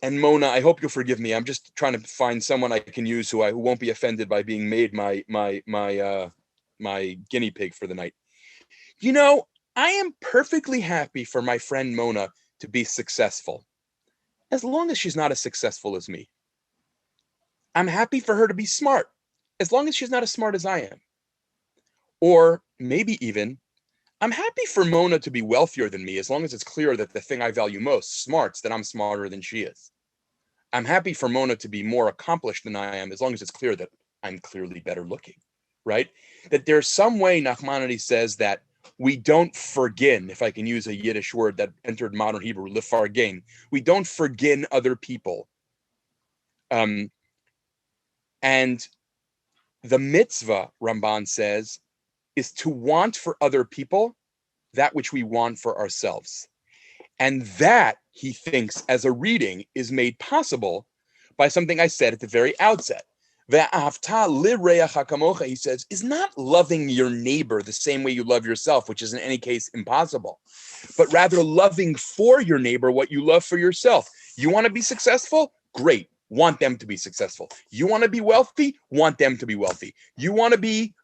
and Mona, I hope you'll forgive me. I'm just trying to find someone I can use who won't be offended by being made my guinea pig for the night. I am perfectly happy for my friend Mona to be successful, as long as she's not as successful as me. I'm happy for her to be smart, as long as she's not as smart as I am. Or maybe even, I'm happy for Mona to be wealthier than me, as long as it's clear that the thing I value most, smarts, that I'm smarter than she is. I'm happy for Mona to be more accomplished than I am, as long as it's clear that I'm clearly better looking, right? That there's some way, Nachmanides says, that we don't forgin, if I can use a Yiddish word that entered modern Hebrew, lefargen. We don't forgin other people. And the mitzvah, Ramban says, is to want for other people that which we want for ourselves. And that, he thinks, as a reading, is made possible by something I said at the very outset. Ve'ahavta lireacha kamocha, he says, is not loving your neighbor the same way you love yourself, which is in any case impossible, but rather loving for your neighbor what you love for yourself. You want to be successful? Great. Want them to be successful. You want to be wealthy? Want them to be wealthy. You want to be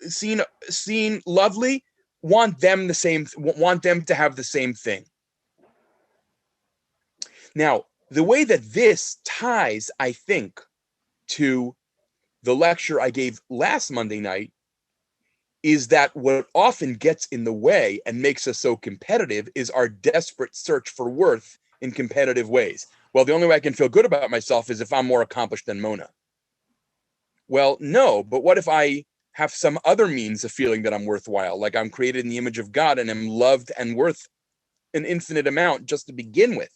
seen lovely, want them to have the same thing. Now, the way that this ties, I think, to the lecture I gave last Monday night is that what often gets in the way and makes us so competitive is our desperate search for worth in competitive ways. Well, the only way I can feel good about myself is if I'm more accomplished than Mona. Well, no, but what if I have some other means of feeling that I'm worthwhile, like I'm created in the image of God and am loved and worth an infinite amount just to begin with?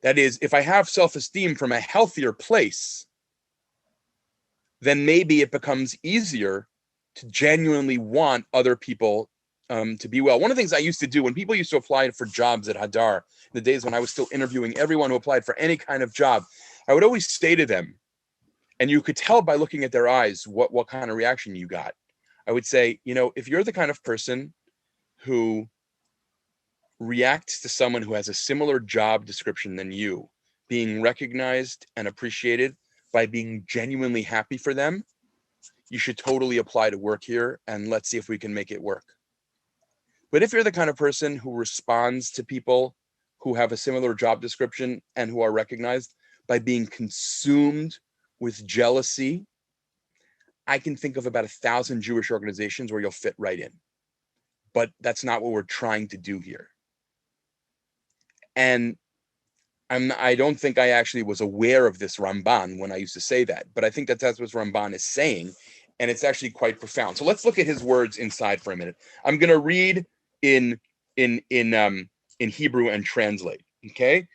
That is, if I have self-esteem from a healthier place, then maybe it becomes easier to genuinely want other people to be well. One of the things I used to do when people used to apply for jobs at Hadar, the days when I was still interviewing everyone who applied for any kind of job, I would always say to them, and you could tell by looking at their eyes what kind of reaction you got. I would say, if you're the kind of person who reacts to someone who has a similar job description than you, being recognized and appreciated by being genuinely happy for them, you should totally apply to work here and let's see if we can make it work. But if you're the kind of person who responds to people who have a similar job description and who are recognized by being consumed with jealousy, I can think of about 1,000 Jewish organizations where you'll fit right in. But that's not what we're trying to do here. And I don't think I actually was aware of this Ramban when I used to say that, but I think that's what Ramban is saying, and it's actually quite profound. So let's look at his words inside for a minute. I'm going to read in Hebrew and translate. Okay,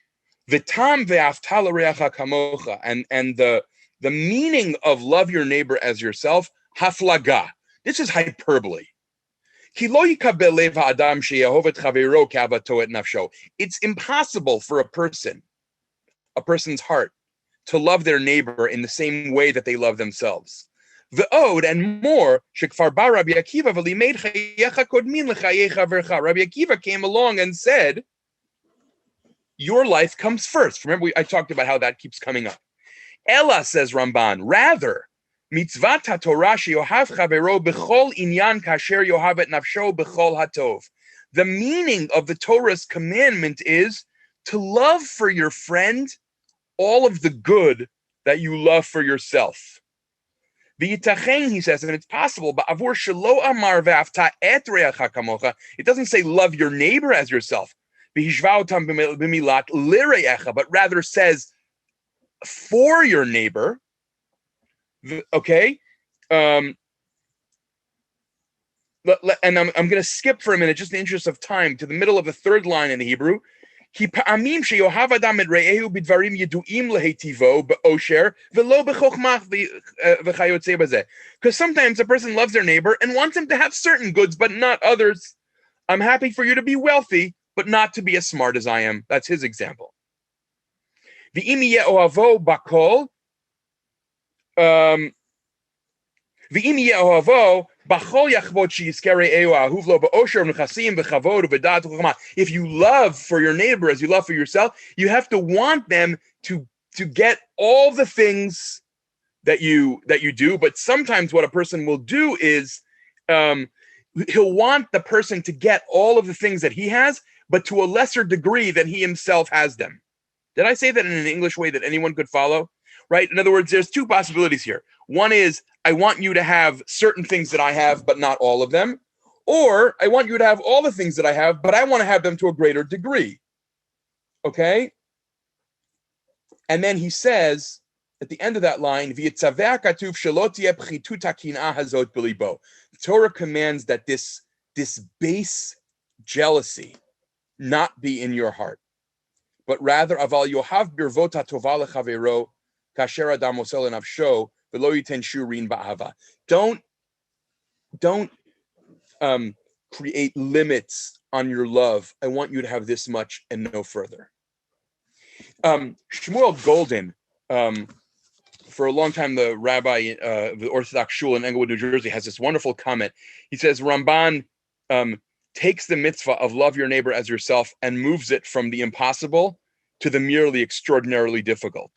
V'tam ve'afta l'reacha kamocha, and the meaning of love your neighbor as yourself, haflaga. This is hyperbole. It's impossible for a person's heart, to love their neighbor in the same way that they love themselves. Ve'od, and more, Rabbi Akiva came along and said, your life comes first. Remember, I talked about how that keeps coming up. Ella, says Ramban, rather, mitzvat haTorah sheyohav chavero b'chol inyan kasher yohav et nafsho b'chol hatov. The meaning of the Torah's commandment is to love for your friend all of the good that you love for yourself. V'yitachen, he says, and it's possible, but avur shelo amar ve'afta et reacha kamocha, it doesn't say love your neighbor as yourself, v'hishva otam b'milat lireacha, but rather says for your neighbor. Okay, and I'm going to skip for a minute, just in the interest of time, to the middle of the third line in the Hebrew. Because sometimes a person loves their neighbor and wants him to have certain goods, but not others. I'm happy for you to be wealthy, but not to be as smart as I am. That's his example. If you love for your neighbor as you love for yourself, you have to want them to get all the things that you do. But sometimes what a person will do is he'll want the person to get all of the things that he has, but to a lesser degree than he himself has them. Did I say that in an English way that anyone could follow? Right? In other words, there's two possibilities here. One is, I want you to have certain things that I have, but not all of them. Or I want you to have all the things that I have, but I want to have them to a greater degree. Okay? And then he says, at the end of that line, the Torah commands that this base jealousy not be in your heart, but rather, aval yohav birvota tova lechavero kasher adam osel nafsho v'lo yiten shurin ba'ava. Don't create limits on your love. I want you to have this much and no further. Shmuel Golden, for a long time, the rabbi, the Orthodox shul in Englewood, New Jersey, has this wonderful comment. He says, Ramban takes the mitzvah of love your neighbor as yourself and moves it from the impossible to the merely extraordinarily difficult.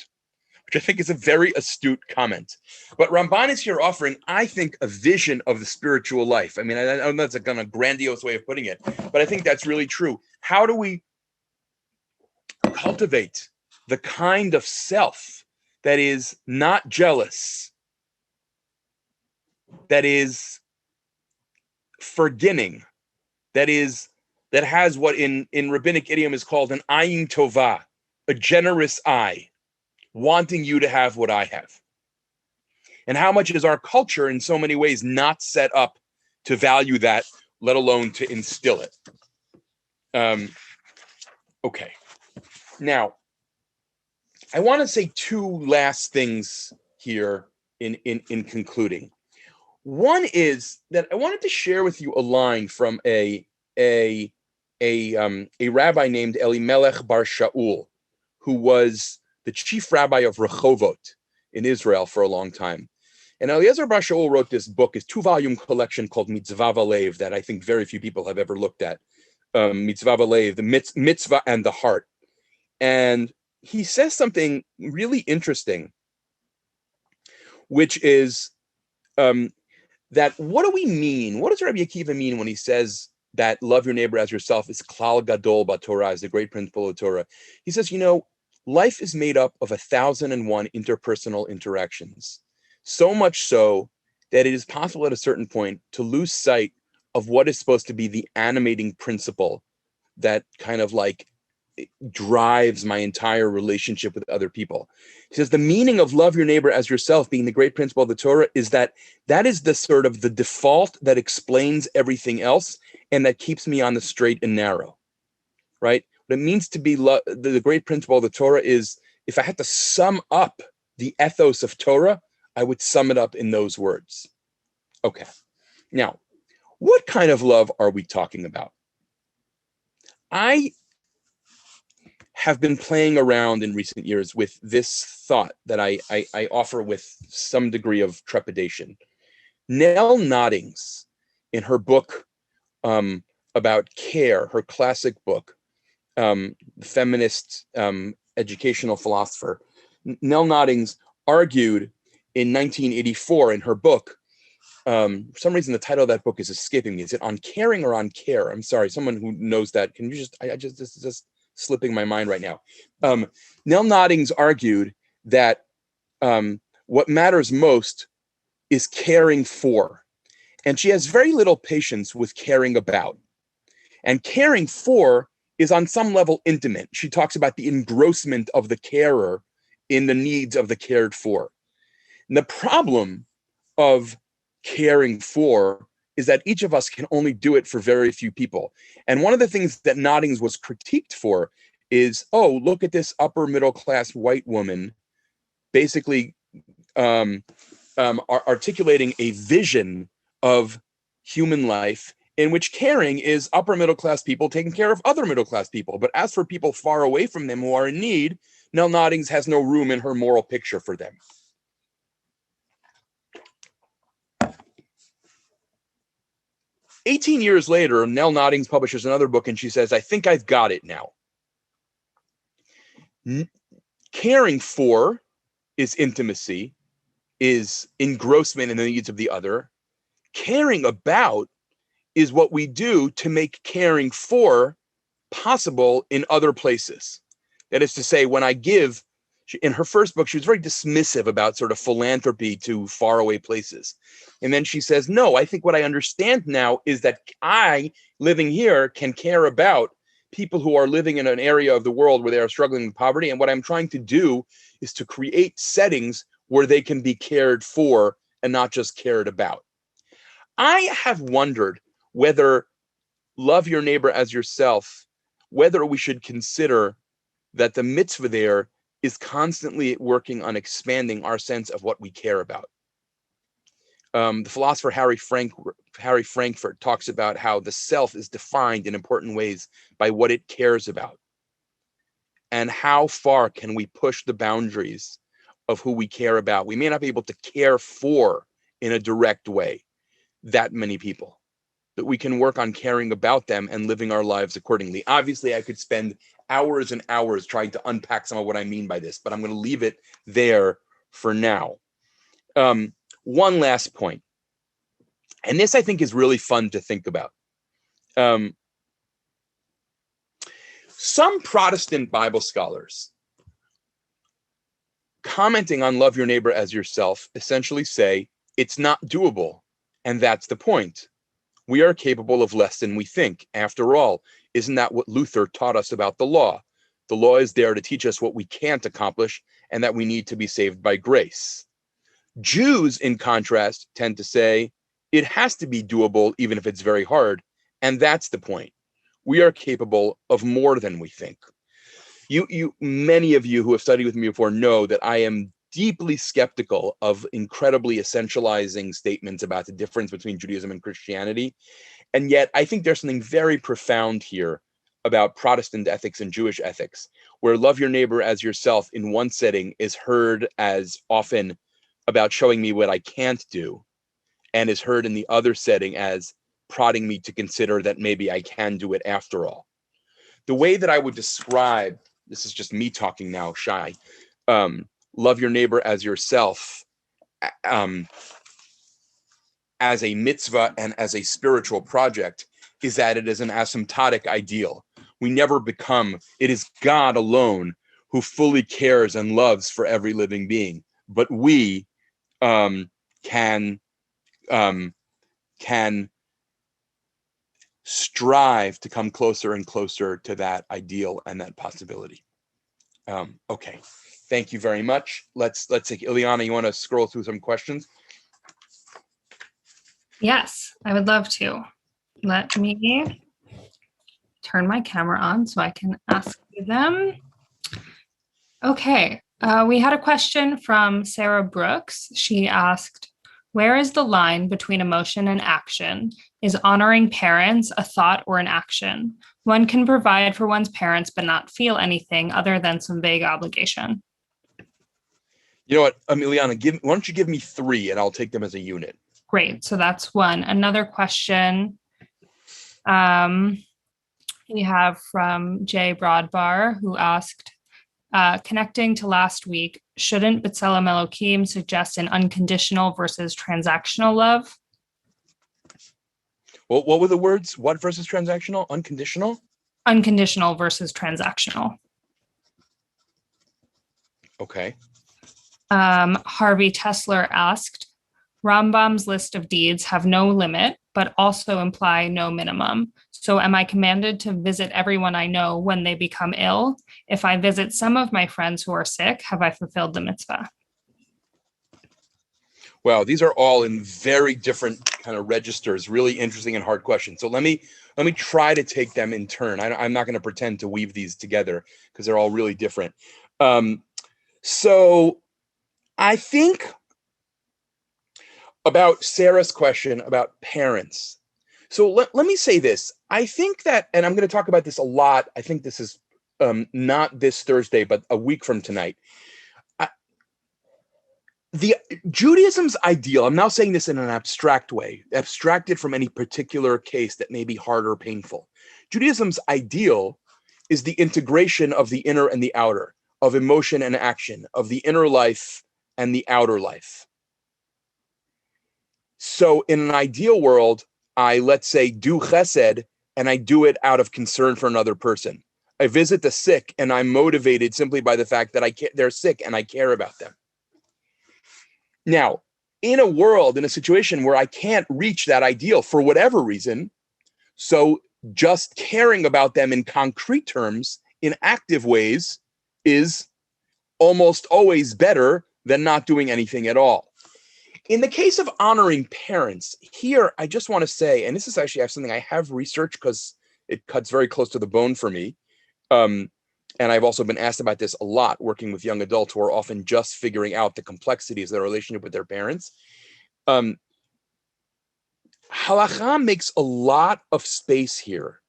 which I think is a very astute comment. But Ramban is here offering, I think, a vision of the spiritual life. I mean, I know that's a kind of grandiose way of putting it, but I think that's really true. How do we cultivate the kind of self that is not jealous, that is forgiving, that has what in rabbinic idiom is called an ayin tova, a generous eye, wanting you to have what I have? And how much is our culture in so many ways not set up to value that, let alone to instill it? Okay. Now, I want to say two last things here in concluding. One is that I wanted to share with you a line from a rabbi named Elimelech Bar Shaul, who was the chief rabbi of Rehovot in Israel for a long time. And Eliezer Bar Shaul wrote this book, his 2-volume collection called Mitzvah V'Alev, that I think very few people have ever looked at. Mitzvah V'Alev, the mitzvah and the heart. And he says something really interesting, which is that what do we mean? What does Rabbi Akiva mean when he says that love your neighbor as yourself is klal gadol b'Torah, is the great principle of Torah? He says, life is made up of 1,001 interpersonal interactions. So much so that it is possible at a certain point to lose sight of what is supposed to be the animating principle that kind of like drives my entire relationship with other people. He says the meaning of love your neighbor as yourself being the great principle of the Torah is that is the sort of the default that explains everything else and that keeps me on the straight and narrow, right? What it means to be the great principle of the Torah is, if I had to sum up the ethos of Torah, I would sum it up in those words. Okay. Now, what kind of love are we talking about? I have been playing around in recent years with this thought that I offer with some degree of trepidation. Nell Noddings, in her book about care, her classic book, feminist educational philosopher, Nell Noddings argued in 1984 in her book, for some reason the title of that book is escaping me. Is it On Caring or On Care? I'm sorry, someone who knows that. Can you just, this is just slipping my mind right now. Nell Noddings argued that what matters most is caring for. And she has very little patience with caring about. And caring for is on some level intimate. She talks about the engrossment of the carer in the needs of the cared for. And the problem of caring for is that each of us can only do it for very few people. And one of the things that Noddings was critiqued for is, look at this upper middle class white woman basically articulating a vision of human life in which caring is upper middle class people taking care of other middle class people. But as for people far away from them who are in need, Nell Noddings has no room in her moral picture for them. "18 years later, Nell Noddings publishes another book and she says, I think I've got it now. Caring for is intimacy, is engrossment in the needs of the other. Caring about is what we do to make caring for possible in other places. That is to say, when I give, in her first book, she was very dismissive about sort of philanthropy to faraway places. And then she says, no, I think what I understand now is that I, living here, can care about people who are living in an area of the world where they are struggling with poverty. And what I'm trying to do is to create settings where they can be cared for and not just cared about. I have wondered whether love your neighbor as yourself, whether we should consider that the mitzvah there is constantly working on expanding our sense of what we care about. The philosopher Harry Frankfurt talks about how the self is defined in important ways by what it cares about. And how far can we push the boundaries of who we care about? We may not be able to care for in a direct way that many people. that we can work on caring about them and living our lives accordingly. Obviously, I could spend hours and hours trying to unpack some of what I mean by this, but I'm going to leave it there for now. One last point, and this I think is really fun to think about. Some Protestant Bible scholars, commenting on love your neighbor as yourself, essentially say it's not doable, and that's the point. We are capable of less than we think. After all, isn't that what Luther taught us about the law? The law is there to teach us what we can't accomplish and that we need to be saved by grace. Jews, in contrast, tend to say it has to be doable even if it's very hard, and that's the point. We are capable of more than we think. Many of you who have studied with me before know that I am deeply skeptical of incredibly essentializing statements about the difference between Judaism and Christianity. And yet I think there's something very profound here about Protestant ethics and Jewish ethics, where love your neighbor as yourself in one setting is heard as often about showing me what I can't do, and is heard in the other setting as prodding me to consider that maybe I can do it after all. The way that I would describe, this is just me talking now, Shai, love your neighbor as yourself as a mitzvah and as a spiritual project is that it is an asymptotic ideal. We never become, it is God alone who fully cares and loves for every living being. But we can strive to come closer and closer to that ideal and that possibility. Okay. Thank you very much. Let's take Ileana. You want to scroll through some questions? Yes, I would love to. Let me turn my camera on so I can ask you them. Okay, we had a question from Sarah Brooks. She asked, where is the line between emotion and action? Is honoring parents a thought or an action? One can provide for one's parents but not feel anything other than some vague obligation. You know what, Ileana, why don't you give me 3 and I'll take them as a unit. Great, so that's one. Another question we have from Jay Broadbar, who asked, connecting to last week, shouldn't B'Tselem Elohim suggest an unconditional versus transactional love? Well, what were the words? What versus transactional? Unconditional? Unconditional versus transactional. Okay. Harvey Tesler asked, Rambam's list of deeds have no limit, but also imply no minimum. So am I commanded to visit everyone I know when they become ill? If I visit some of my friends who are sick, have I fulfilled the mitzvah? Wow, these are all in very different kind of registers, really interesting and hard questions. So let me try to take them in turn. I'm not going to pretend to weave these together because they're all really different. So I think about Sarah's question about parents. So let me say this. I think that, and I'm going to talk about this a lot. I think this is not this Thursday, but a week from tonight. The Judaism's ideal, I'm now saying this in an abstract way, abstracted from any particular case that may be hard or painful. Judaism's ideal is the integration of the inner and the outer, of emotion and action, of the inner life and the outer life. So in an ideal world, I, let's say, do chesed, and I do it out of concern for another person. I visit the sick, and I'm motivated simply by the fact that they're sick and I care about them. Now, in a world, in a situation where I can't reach that ideal for whatever reason, so just caring about them in concrete terms, in active ways, is almost always better than not doing anything at all. In the case of honoring parents, here I just want to say, and this is actually something I have researched because it cuts very close to the bone for me. And I've also been asked about this a lot, working with young adults who are often just figuring out the complexities of their relationship with their parents. Halakha makes a lot of space here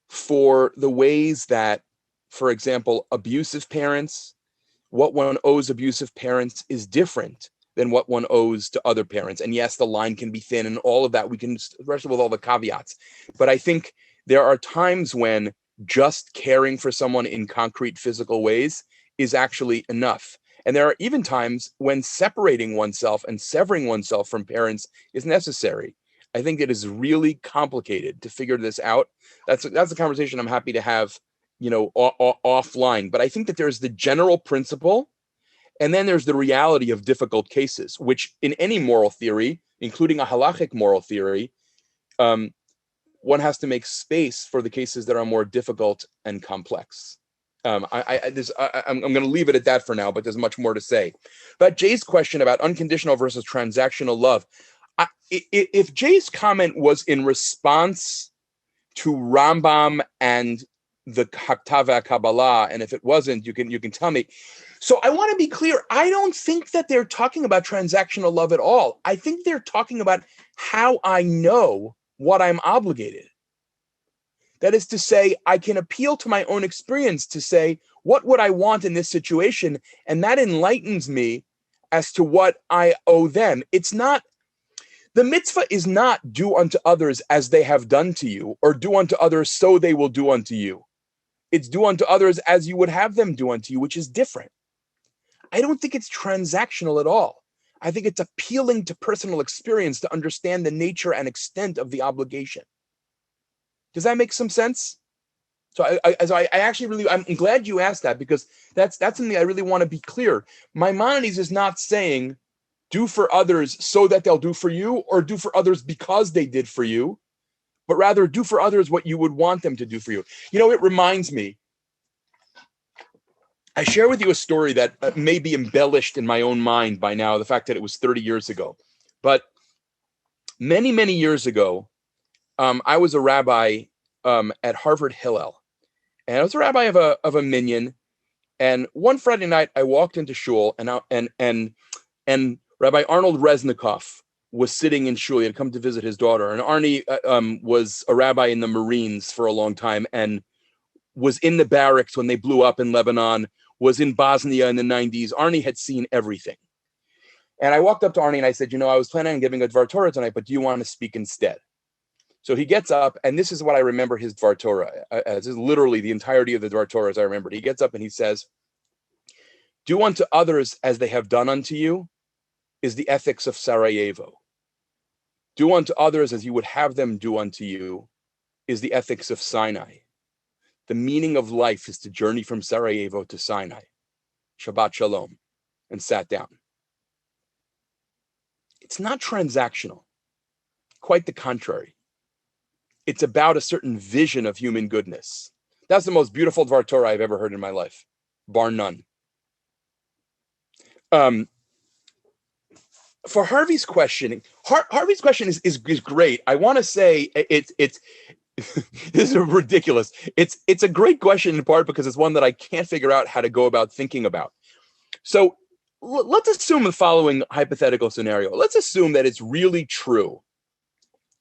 for the ways that, for example, abusive parents, what one owes abusive parents is different than what one owes to other parents. And yes, the line can be thin and all of that. We can wrestle with all the caveats. But I think there are times when just caring for someone in concrete physical ways is actually enough. And there are even times when separating oneself and severing oneself from parents is necessary. I think it is really complicated to figure this out. That's a conversation I'm happy to have, offline. But I think that there's the general principle, and then there's the reality of difficult cases, which in any moral theory, including a halachic moral theory, one has to make space for the cases that are more difficult and complex. I'm going to leave it at that for now, but there's much more to say. But Jay's question about unconditional versus transactional love, if Jay's comment was in response to Rambam and the Haktava Kabbalah, and if it wasn't, you can tell me. So I want to be clear. I don't think that they're talking about transactional love at all. I think they're talking about how I know what I'm obligated. That is to say, I can appeal to my own experience to say, what would I want in this situation? And that enlightens me as to what I owe them. The mitzvah is not do unto others as they have done to you, or do unto others so they will do unto you. It's do unto others as you would have them do unto you, which is different. I don't think it's transactional at all. I think it's appealing to personal experience to understand the nature and extent of the obligation. Does that make some sense? So I actually really, I'm glad you asked that, because that's something I really want to be clear. Maimonides is not saying do for others so that they'll do for you, or do for others because they did for you, but rather do for others what you would want them to do for you. It reminds me, I share with you a story that may be embellished in my own mind by now, the fact that it was 30 years ago. But many, many years ago, I was a rabbi at Harvard Hillel, and I was a rabbi of a minyan. And one Friday night, I walked into shul, and Rabbi Arnold Resnikoff was sitting in shul. He had come to visit his daughter, and Arnie was a rabbi in the Marines for a long time, and was in the barracks when they blew up in Lebanon, was in Bosnia in the 90s. Arnie had seen everything. And I walked up to Arnie and I said, I was planning on giving a Dvar Torah tonight, but do you want to speak instead? So he gets up, and this is what I remember his Dvar Torah as. This is literally the entirety of the Dvar Torah as I remembered. He gets up and he says, do unto others as they have done unto you is the ethics of Sarajevo. Do unto others as you would have them do unto you is the ethics of Sinai. The meaning of life is to journey from Sarajevo to Sinai. Shabbat Shalom. And sat down. It's not transactional. Quite the contrary. It's about a certain vision of human goodness. That's the most beautiful Dvar Torah I've ever heard in my life, bar none. For Harvey's question, Harvey's question is great. I want to say it's this is ridiculous. It's a great question in part because it's one that I can't figure out how to go about thinking about. So let's assume the following hypothetical scenario. Let's assume that it's really true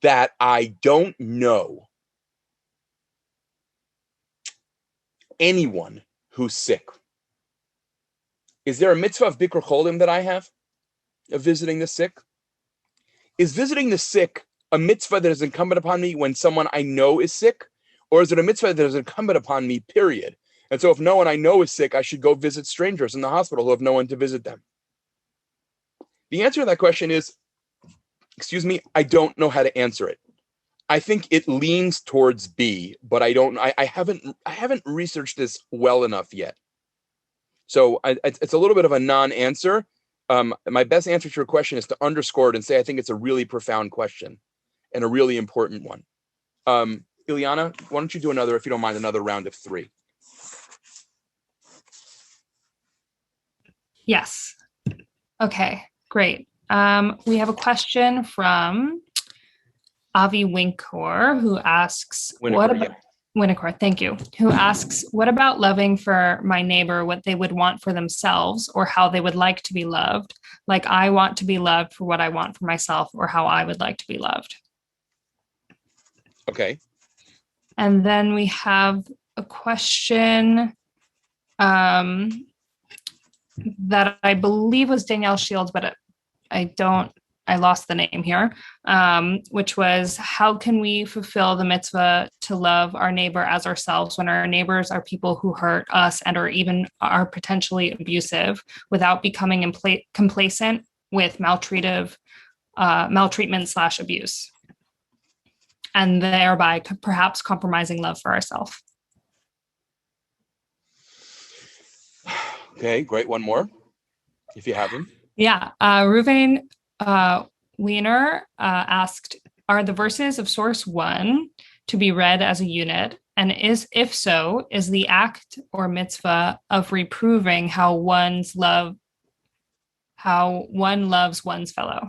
that I don't know anyone who's sick. Is there a mitzvah of Bikkur Cholim that I have, of visiting the sick? Is visiting the sick a mitzvah that is incumbent upon me when someone I know is sick? Or is it a mitzvah that is incumbent upon me, period? And so if no one I know is sick, I should go visit strangers in the hospital who have no one to visit them. The answer to that question is, I don't know how to answer it. I think it leans towards B, but I haven't researched this well enough yet. So it's a little bit of a non-answer. My best answer to your question is to underscore it and say I think it's a really profound question and a really important one. Ilyana, why don't you do if you don't mind, another round of 3? Yes. Okay, great. We have a question from Avi Winkor, who asks, Winnicor, thank you, who asks, what about loving for my neighbor what they would want for themselves or how they would like to be loved? Like I want to be loved for what I want for myself or how I would like to be loved. Okay. And then we have a question that I believe was Danielle Shields, but I lost the name here, which was, how can we fulfill the mitzvah to love our neighbor as ourselves when our neighbors are people who hurt us and or even are potentially abusive without becoming complacent with maltreatment / abuse, and thereby perhaps compromising love for ourselves. Okay, great. One more, if you have them. Yeah. Reuven Wiener asked, are the verses of source 1 to be read as a unit? And if so, is the act or mitzvah of reproving how one loves one's fellow?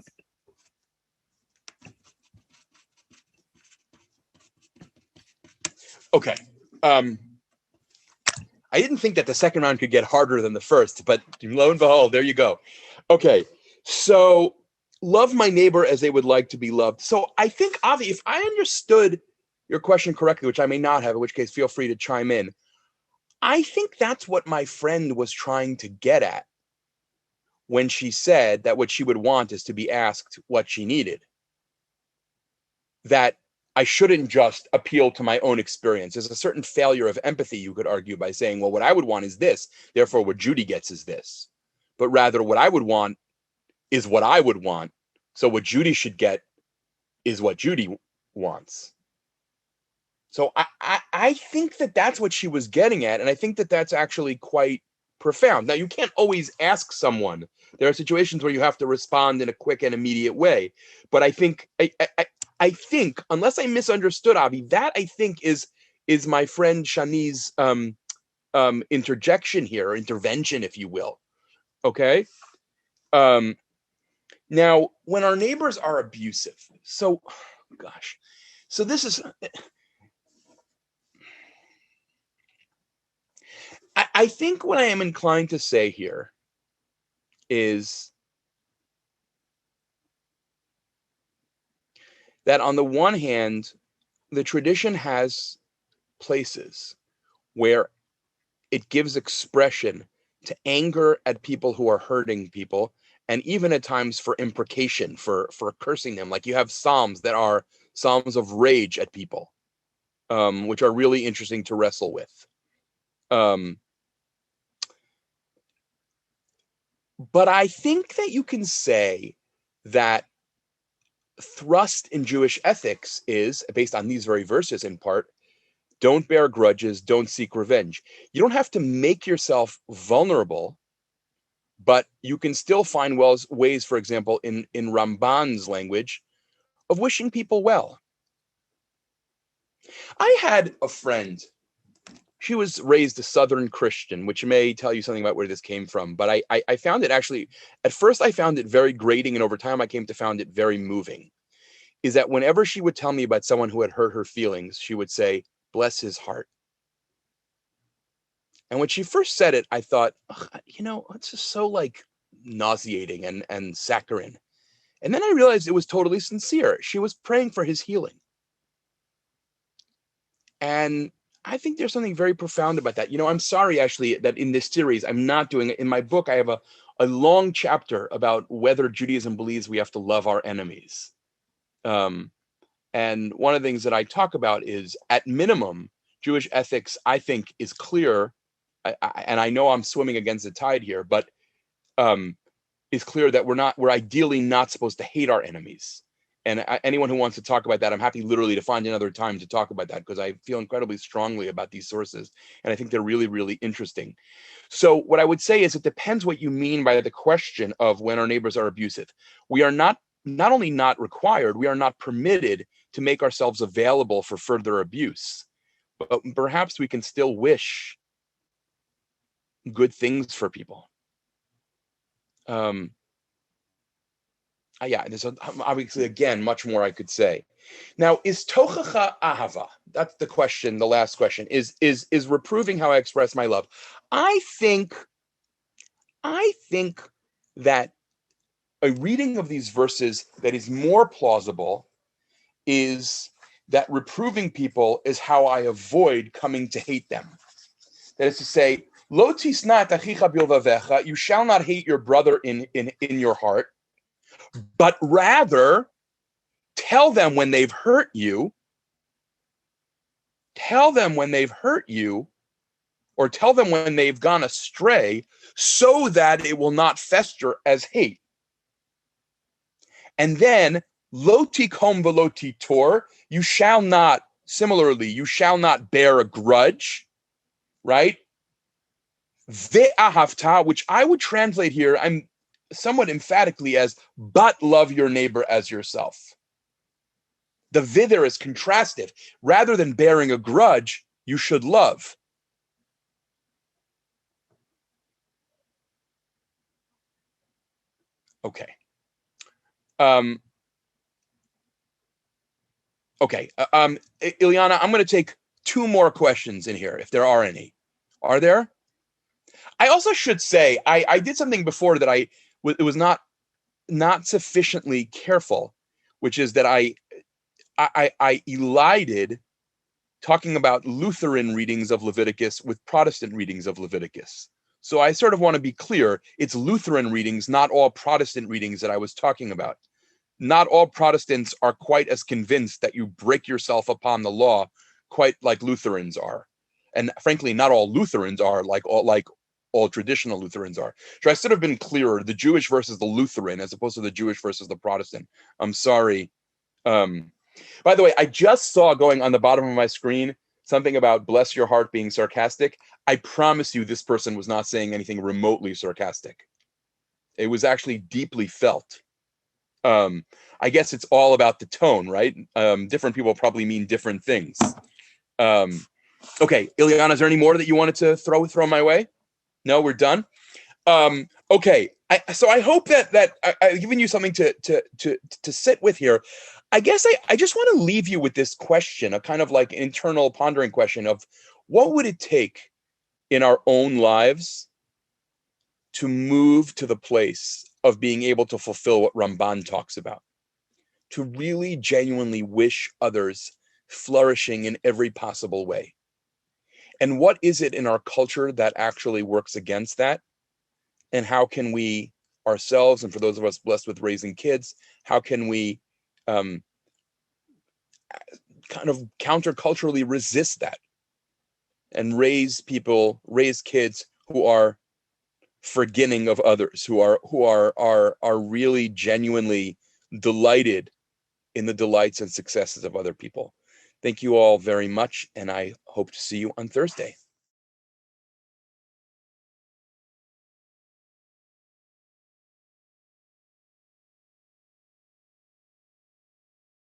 Okay. I didn't think that the second round could get harder than the first, but lo and behold, there you go. Okay. So love my neighbor as they would like to be loved. So I think, Avi, if I understood your question correctly, which I may not have, in which case feel free to chime in. I think that's what my friend was trying to get at when she said that what she would want is to be asked what she needed. That I shouldn't just appeal to my own experience. There's a certain failure of empathy, you could argue, by saying, well, what I would want is this, therefore what Judy gets is this. But rather what I would want is what I would want. So what Judy should get is what Judy wants. So I think that that's what she was getting at. And I think that that's actually quite profound. Now, you can't always ask someone. There are situations where you have to respond in a quick and immediate way. But I think, I think, unless I misunderstood, Avi, that I think is my friend Shani's interjection here, or intervention, if you will. Okay? Now, when our neighbors are abusive, so this is... I think what I am inclined to say here is that on the one hand, the tradition has places where it gives expression to anger at people who are hurting people, and even at times for imprecation, for cursing them. Like you have psalms that are psalms of rage at people, which are really interesting to wrestle with. But I think that you can say that thrust in Jewish ethics is, based on these very verses in part, don't bear grudges, don't seek revenge. You don't have to make yourself vulnerable, but you can still find ways, for example, in Ramban's language, of wishing people well. I had a friend. She was raised a Southern Christian, which may tell you something about where this came from. But I found it actually, at first I found it very grating, and over time I came to find it very moving. Is that whenever she would tell me about someone who had hurt her feelings, she would say, bless his heart. And when she first said it, I thought, it's just so like nauseating and saccharine. And then I realized it was totally sincere. She was praying for his healing. And I think there's something very profound about that. I'm sorry, actually, that in this series, I'm not doing it. In my book, I have a long chapter about whether Judaism believes we have to love our enemies. And one of the things that I talk about is, at minimum, Jewish ethics, I think, is clear. And I know I'm swimming against the tide here, but is clear that we're ideally not supposed to hate our enemies. And anyone who wants to talk about that, I'm happy literally to find another time to talk about that, because I feel incredibly strongly about these sources. And I think they're really, really interesting. So what I would say is, it depends what you mean by the question of when our neighbors are abusive. We are not only not required, we are not permitted to make ourselves available for further abuse. But perhaps we can still wish good things for people. There's obviously, again, much more I could say. Now, is tochacha ahava? That's the question, the last question. Is reproving how I express my love? I think that a reading of these verses that is more plausible is that reproving people is how I avoid coming to hate them. That is to say, lo tisna et achicha bilvavecha, you shall not hate your brother in your heart. but rather tell them when they've hurt you. Tell them when they've hurt you, or tell them when they've gone astray, so that it will not fester as hate. And then, lo tikom velo titor, you shall not bear a grudge, right? Ve'ahavta, which I would translate here, I'm somewhat emphatically as, but love your neighbor as yourself. The vi there is contrastive. Rather than bearing a grudge, you should love. Okay. Ilyana, I'm going to take 2 more questions in here, if there are any. Are there? I also should say, I did something before that it was not sufficiently careful, which is that I elided talking about Lutheran readings of Leviticus with Protestant readings of Leviticus. So I sort of want to be clear, it's Lutheran readings, not all Protestant readings that I was talking about. Not all Protestants are quite as convinced that you break yourself upon the law quite like Lutherans are. And frankly, not all Lutherans are like all traditional Lutherans are. So I should have been clearer, the Jewish versus the Lutheran, as opposed to the Jewish versus the Protestant. I'm sorry. By the way, I just saw going on the bottom of my screen something about bless your heart being sarcastic. I promise you this person was not saying anything remotely sarcastic. It was actually deeply felt. I guess it's all about the tone, right? Different people probably mean different things. Okay, Ilyana, is there any more that you wanted to throw my way? No, we're done. Okay, so I hope that I've given you something to sit with here. I guess I just want to leave you with this question, a kind of like internal pondering question of what would it take in our own lives to move to the place of being able to fulfill what Ramban talks about, to really genuinely wish others flourishing in every possible way. And what is it in our culture that actually works against that? And how can we ourselves, and for those of us blessed with raising kids, how can we kind of counterculturally resist that and raise kids who are forgiving of others, who are really genuinely delighted in the delights and successes of other people. Thank you all very much, and I hope to see you on Thursday.